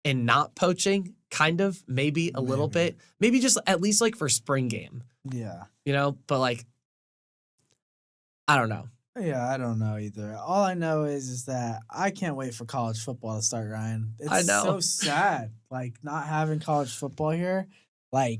A: in not poaching, kind of, maybe a little
B: Maybe.
A: bit. Maybe just at least like for spring game,
B: Yeah.
A: you know? But like I don't know.
B: Yeah, I don't know either. All I know is that I can't wait for college football to start, Ryan. It's
A: I know.
B: so sad, like not having college football here. Like,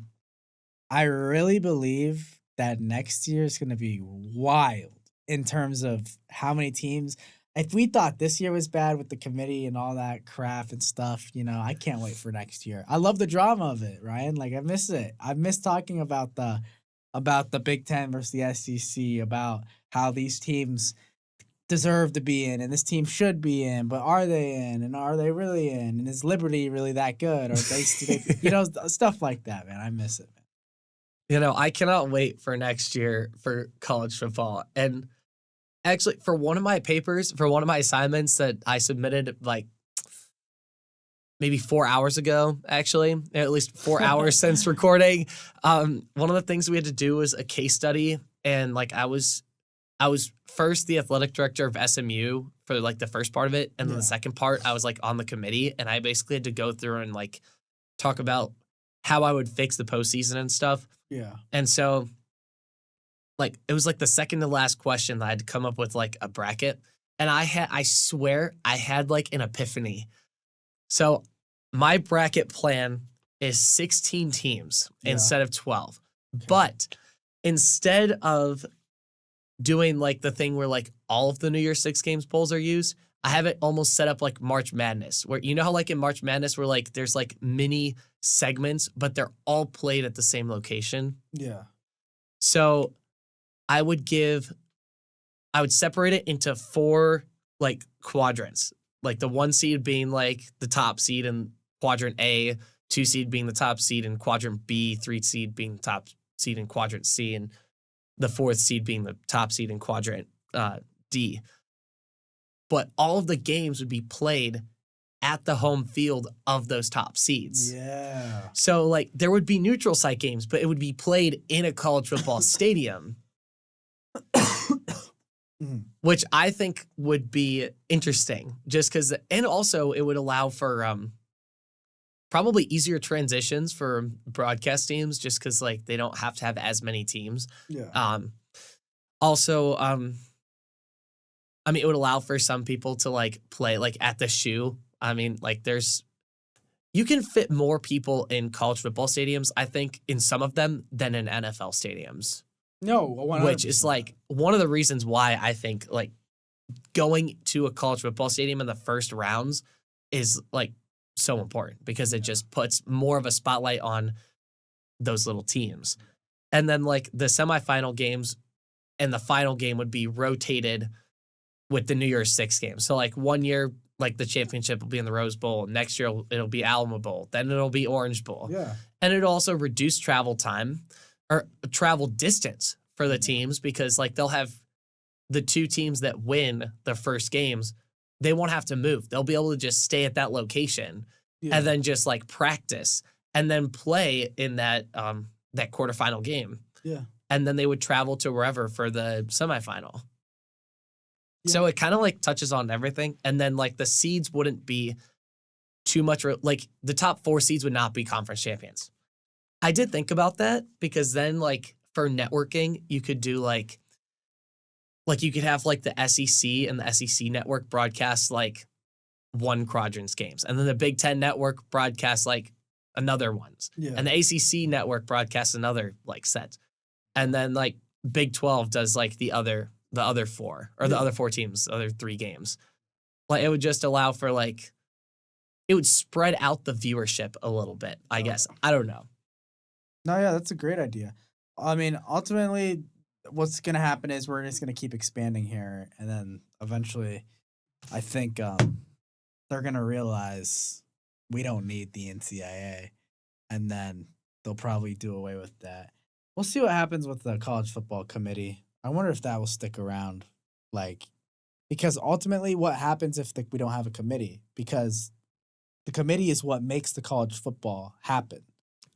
B: I really believe that next year is going to be wild in terms of how many teams. If we thought this year was bad with the committee and all that crap and stuff, I can't wait for next year. I love the drama of it, Ryan. Like I miss it. I miss talking about the Big Ten versus the SEC, about how these teams deserve to be in and this team should be in, but are they in and are they really in? And is Liberty really that good? Or they stuff like that, man. I miss it, man.
A: I cannot wait for next year for college football. And actually, for one of my papers, for one of my assignments that I submitted like maybe 4 hours ago, actually, at least 4 hours since recording, one of the things we had to do was a case study. And like I was first the athletic director of SMU for like the first part of it. And then the second part, I was like on the committee. And I basically had to go through and like talk about how I would fix the postseason and stuff.
B: Yeah.
A: And so like it was like the second to last question that I had to come up with like a bracket. And I swear I had like an epiphany. So my bracket plan is 16 teams instead of 12.
B: Okay.
A: But instead of doing like the thing where like all of the New Year's Six Games polls are used, I have it almost set up like March Madness, where you know how like in March Madness where like there's like mini segments, but they're all played at the same location.
B: Yeah.
A: So I would separate it into 4 like quadrants. Like the 1 seed being like the top seed in quadrant A, 2 seed being the top seed in quadrant B, 3 seed being the top seed in quadrant C, and the 4th seed being the top seed in quadrant D. But all of the games would be played at the home field of those top seeds.
B: Yeah.
A: So like there would be neutral site games, but it would be played in a college football stadium. Which I think would be interesting just because, and also it would allow for probably easier transitions for broadcast teams just because like they don't have to have as many teams.
B: Yeah.
A: Also, I mean, it would allow for some people to like play like at the shoe. I mean, like you can fit more people in college football stadiums, I think, in some of them than in NFL stadiums.
B: No, 100%.
A: Which is like one of the reasons why I think like going to a college football stadium in the first rounds is like so important because it just puts more of a spotlight on those little teams. And then like the semifinal games and the final game would be rotated with the New Year's Six games. So like one year like the championship will be in the Rose Bowl. Next year it'll be Alamo Bowl. Then it'll be Orange Bowl.
B: Yeah.
A: And it'll also reduce travel time or travel distance for the teams because like they'll have the two teams that win their first games. They won't have to move. They'll be able to just stay at that location and then just like practice and then play in that that quarterfinal game.
B: Yeah.
A: And then they would travel to wherever for the semifinal.
B: Yeah.
A: So it kind of like touches on everything. And then like the seeds wouldn't be too much, like the top 4 seeds would not be conference champions. I did think about that because then like for networking, you could do like you could have like the SEC and the SEC network broadcast like one quadrants games. And then the Big Ten network broadcasts like another ones.
B: Yeah.
A: And the ACC network broadcasts another like set. And then like Big 12 does like the other 4 or the other 4 teams, the other 3 games. Like it would just allow for like, it would spread out the viewership a little bit, I guess. I don't know.
B: No, yeah, that's a great idea. I mean, ultimately, what's going to happen is we're just going to keep expanding here. And then eventually, I think they're going to realize we don't need the NCAA. And then they'll probably do away with that. We'll see what happens with the college football committee. I wonder if that will stick around. Because ultimately, what happens if we don't have a committee? Because the committee is what makes the college football happen.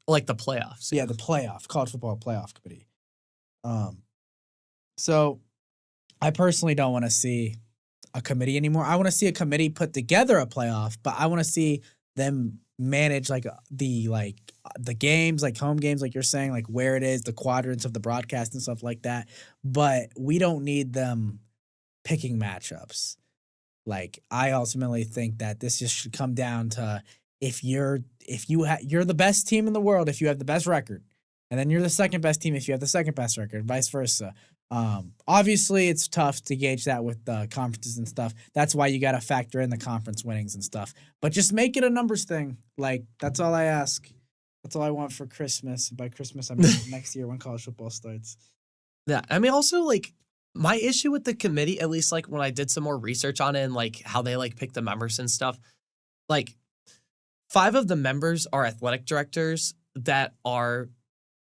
A: Like the playoffs.
B: Yeah, the college football playoff committee. So I personally don't want to see a committee anymore. I want to see a committee put together a playoff, but I want to see them manage the games, like home games, like you're saying, like where it is, the quadrants of the broadcast and stuff like that. But we don't need them picking matchups. Like I ultimately think that this just should come down to you're the best team in the world if you have the best record, and then you're the second best team if you have the second best record, vice versa. Obviously, it's tough to gauge that with the conferences and stuff. That's why you got to factor in the conference winnings and stuff. But just make it a numbers thing. Like that's all I ask. That's all I want for Christmas. By Christmas, I mean next year when college football starts.
A: Yeah, I mean, also like my issue with the committee, at least like when I did some more research on it and like how they like pick the members and stuff, like 5 of the members are athletic directors that are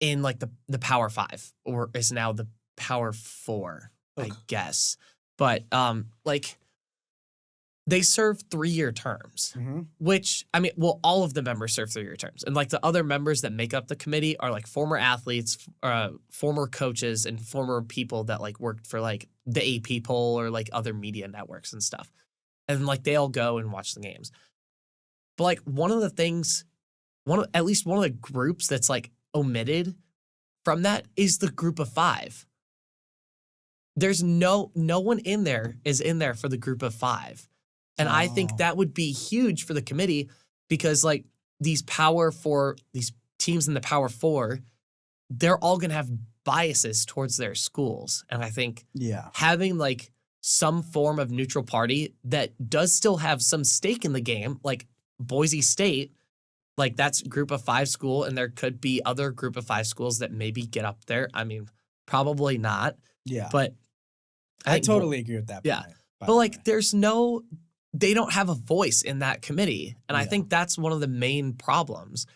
A: in like the Power 5 or is now the Power 4, I guess. But like they serve 3-year terms, which I mean, well, all of the members serve 3-year terms. And like the other members that make up the committee are like former athletes, former coaches, and former people that like worked for like the AP poll or like other media networks and stuff. And like they all go and watch the games. But like one of the things, at least one of the groups that's like omitted from that is the group of 5. There's no one in there is in there for the group of 5. And I think that would be huge for the committee because like these teams in the Power 4, they're all going to have biases towards their schools. And I think having like some form of neutral party that does still have some stake in the game, like Boise State, like that's group of 5 school, and there could be other group of 5 schools that maybe get up there. I mean, probably not.
B: Yeah.
A: But
B: I totally agree with that.
A: Yeah. But like they don't have a voice in that committee. And I think that's one of the main problems.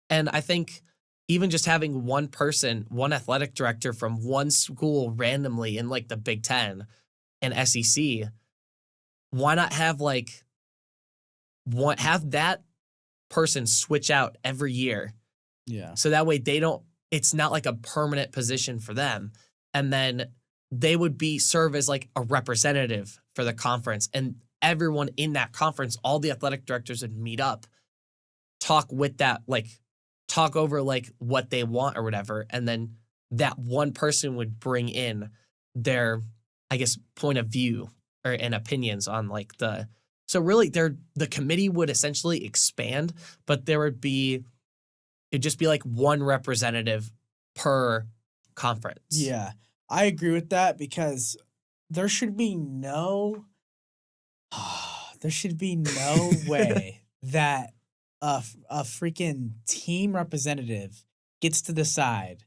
A: And I think even just having one person, one athletic director from one school randomly in like the Big Ten and SEC, why not have have that person switch out every year?
B: Yeah.
A: So that way it's not like a permanent position for them. And then they would serve as like a representative for the conference, and everyone in that conference, all the athletic directors would meet up, talk over like what they want or whatever. And then that one person would bring in their, I guess, point of view and opinions on like so really the committee would essentially expand, but it'd just be like one representative per conference.
B: Yeah, I agree with that because there should be no way that a freaking team representative gets to decide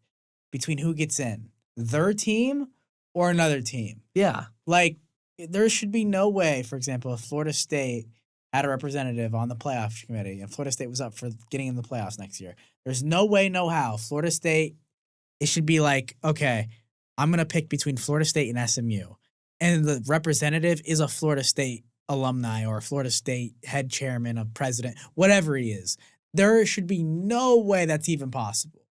B: between who gets in, their team or another team.
A: Yeah.
B: Like there should be no way, for example, if Florida State had a representative on the playoff committee and Florida State was up for getting in the playoffs next year, there's no way, no how. Florida State, it should be like, okay, I'm going to pick between Florida State and SMU. And the representative is a Florida State alumni or a Florida State head chairman, a president, whatever he is. There should be no way that's even possible.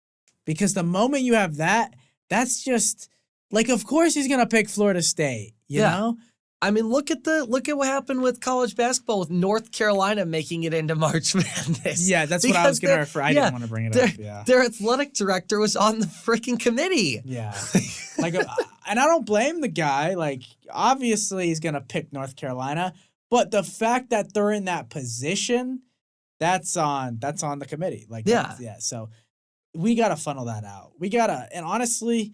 B: Because the moment you have that, that's just like, of course he's going to pick Florida State, you know?
A: I mean, look at what happened with college basketball with North Carolina making it into March Madness.
B: Yeah, that's what I was going to refer. I didn't want to bring it up. Yeah,
A: their athletic director was on the freaking committee.
B: Yeah, like, and I don't blame the guy. Like, obviously he's going to pick North Carolina, but the fact that they're in that position, that's on the committee. Like, yeah. So we got to funnel that out. We got to, and honestly,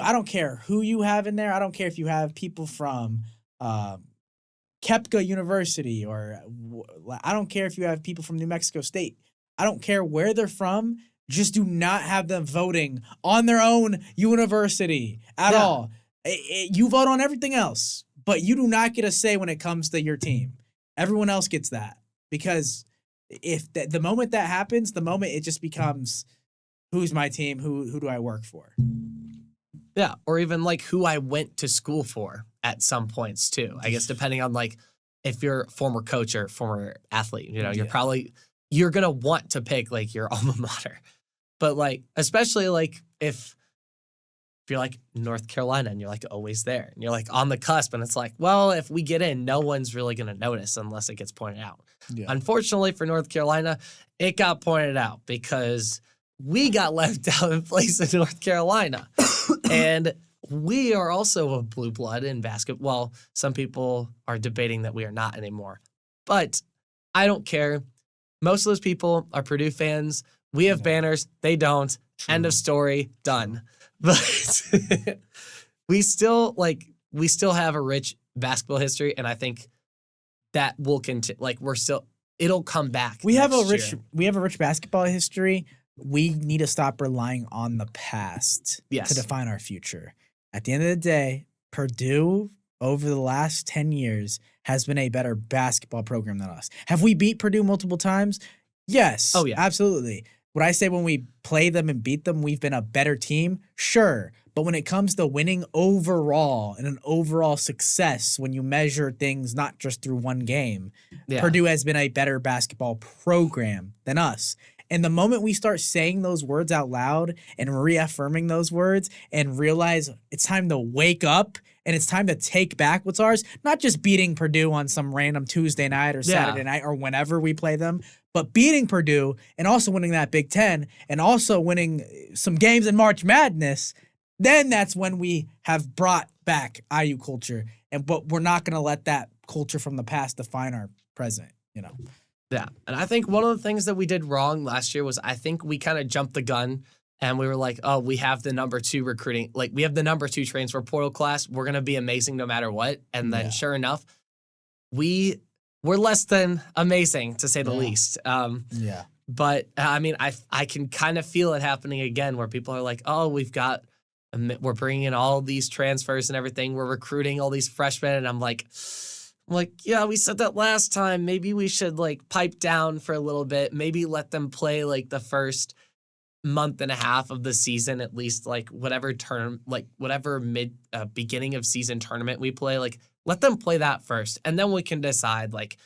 B: I don't care who you have in there. I don't care if you have people from Kepka University, or I don't care if you have people from New Mexico State. I don't care where they're from. Just do not have them voting on their own university at all. You vote on everything else, but you do not get a say when it comes to your team. Everyone else gets that, because if the moment that happens, the moment it just becomes, who's my team? Who do I work for?
A: Yeah, or even like who I went to school for at some points too. I guess depending on like if you're a former coach or former athlete, you know, you're gonna want to pick like your alma mater. But like, especially like if you're like North Carolina and you're like always there and you're like on the cusp, and it's like, well, if we get in, no one's really gonna notice unless it gets pointed out. Yeah. Unfortunately for North Carolina, it got pointed out because we got left out in place in North Carolina. And we are also a blue blood in basketball. Some people are debating that we are not anymore. But I don't care. Most of those people are Purdue fans. We have banners. They don't. True. End of story. Done. But we still have a rich basketball history, and I think that will continue. Like, it'll come back.
B: We have a rich basketball history. We need to stop relying on the past to define our future. At the end of the day, Purdue, over the last 10 years, has been a better basketball program than us. Have we beat Purdue multiple times? Yes. Oh, yeah. Absolutely. Would I say when we play them and beat them, we've been a better team? Sure. But when it comes to winning overall and an overall success, when you measure things not just through one game, Purdue has been a better basketball program than us. And the moment we start saying those words out loud and reaffirming those words and realize it's time to wake up and it's time to take back what's ours, not just beating Purdue on some random Tuesday night or Saturday night or whenever we play them, but beating Purdue and also winning that Big Ten and also winning some games in March Madness, then that's when we have brought back IU culture. But we're not going to let that culture from the past define our present, you know.
A: Yeah, and I think one of the things that we did wrong last year was I think we kind of jumped the gun and we were like, oh, we have the number 2 recruiting. Like, we have the number 2 transfer portal class. We're going to be amazing no matter what. And then sure enough, we're less than amazing, to say the least. But, I mean, I can kind of feel it happening again where people are like, oh, we're bringing in all these transfers and everything. We're recruiting all these freshmen. And I'm like, yeah, we said that last time. Maybe we should like pipe down for a little bit. Maybe let them play like the first month and a half of the season, at least like whatever beginning of season tournament we play. Like, let them play that first, and then we can decide like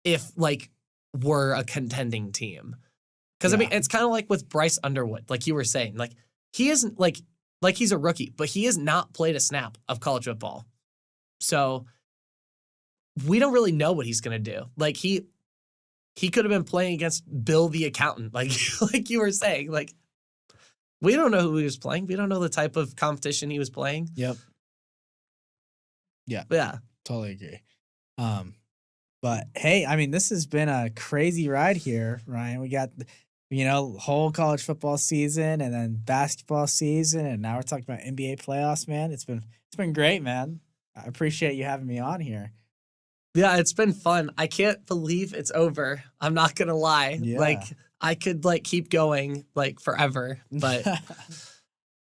A: if like we're a contending team. Because I mean, it's kind of like with Bryce Underwood, like you were saying, like he isn't like he's a rookie, but he has not played a snap of college football, so we don't really know what he's going to do. Like, he could have been playing against Bill the accountant, like you were saying. Like, we don't know who he was playing. We don't know the type of competition he was playing.
B: Yep. Yeah. Totally agree. But, hey, I mean, this has been a crazy ride here, Ryan. We got, whole college football season and then basketball season, and now we're talking about NBA playoffs, man. It's been great, man. I appreciate you having me on here.
A: Yeah, it's been fun. I can't believe it's over. I'm not going to lie. Yeah. Like, I could, like, keep going, like, forever. But,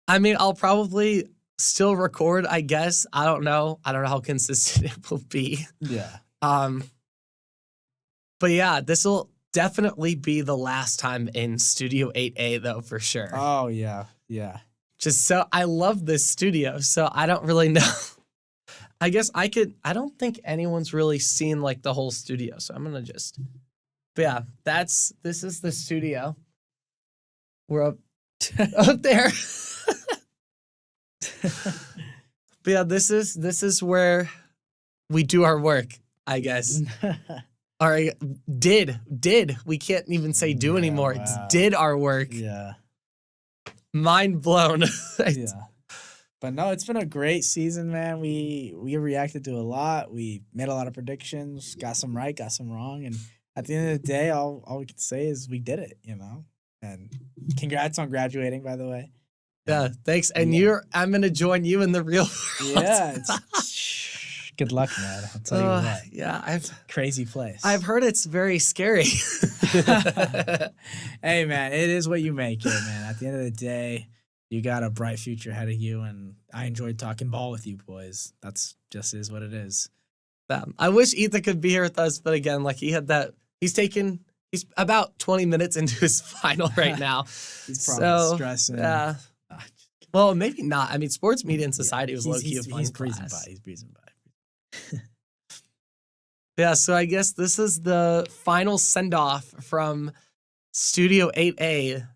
A: I mean, I'll probably still record, I guess. I don't know. I don't know how consistent it will be.
B: Yeah.
A: But yeah, this will definitely be the last time in Studio 8A though, for sure.
B: Oh yeah. Yeah.
A: Just so I love this studio, so I don't really know. I guess I don't think anyone's really seen like the whole studio, so I'm gonna just. But yeah, this is the studio. We're up there. But yeah, this is where we do our work, I guess. All right, did we can't even say do anymore.
B: Wow.
A: It's did our work.
B: Yeah.
A: Mind blown.
B: Yeah. But no, it's been a great season, man. We reacted to a lot. We made a lot of predictions, got some right, got some wrong, and at the end of the day, all we can say is we did it, And congrats on graduating, by the way.
A: Yeah, thanks. And I'm gonna join you in the real world.
B: Yeah. Good luck, man. I'll tell you what.
A: Yeah,
B: crazy place.
A: I've heard it's very scary.
B: Hey, man, it is what you make it, man. At the end of the day, you got a bright future ahead of you, and I enjoyed talking ball with you, boys. That's just is what it is.
A: I wish Ethan could be here with us, but again, like he's about 20 minutes into his final right now.
B: He's probably stressing.
A: Yeah. Well, maybe not. I mean, sports media and society was low-key a fun
B: He's
A: class.
B: breezing by.
A: Yeah, so I guess this is the final send-off from Studio 8A.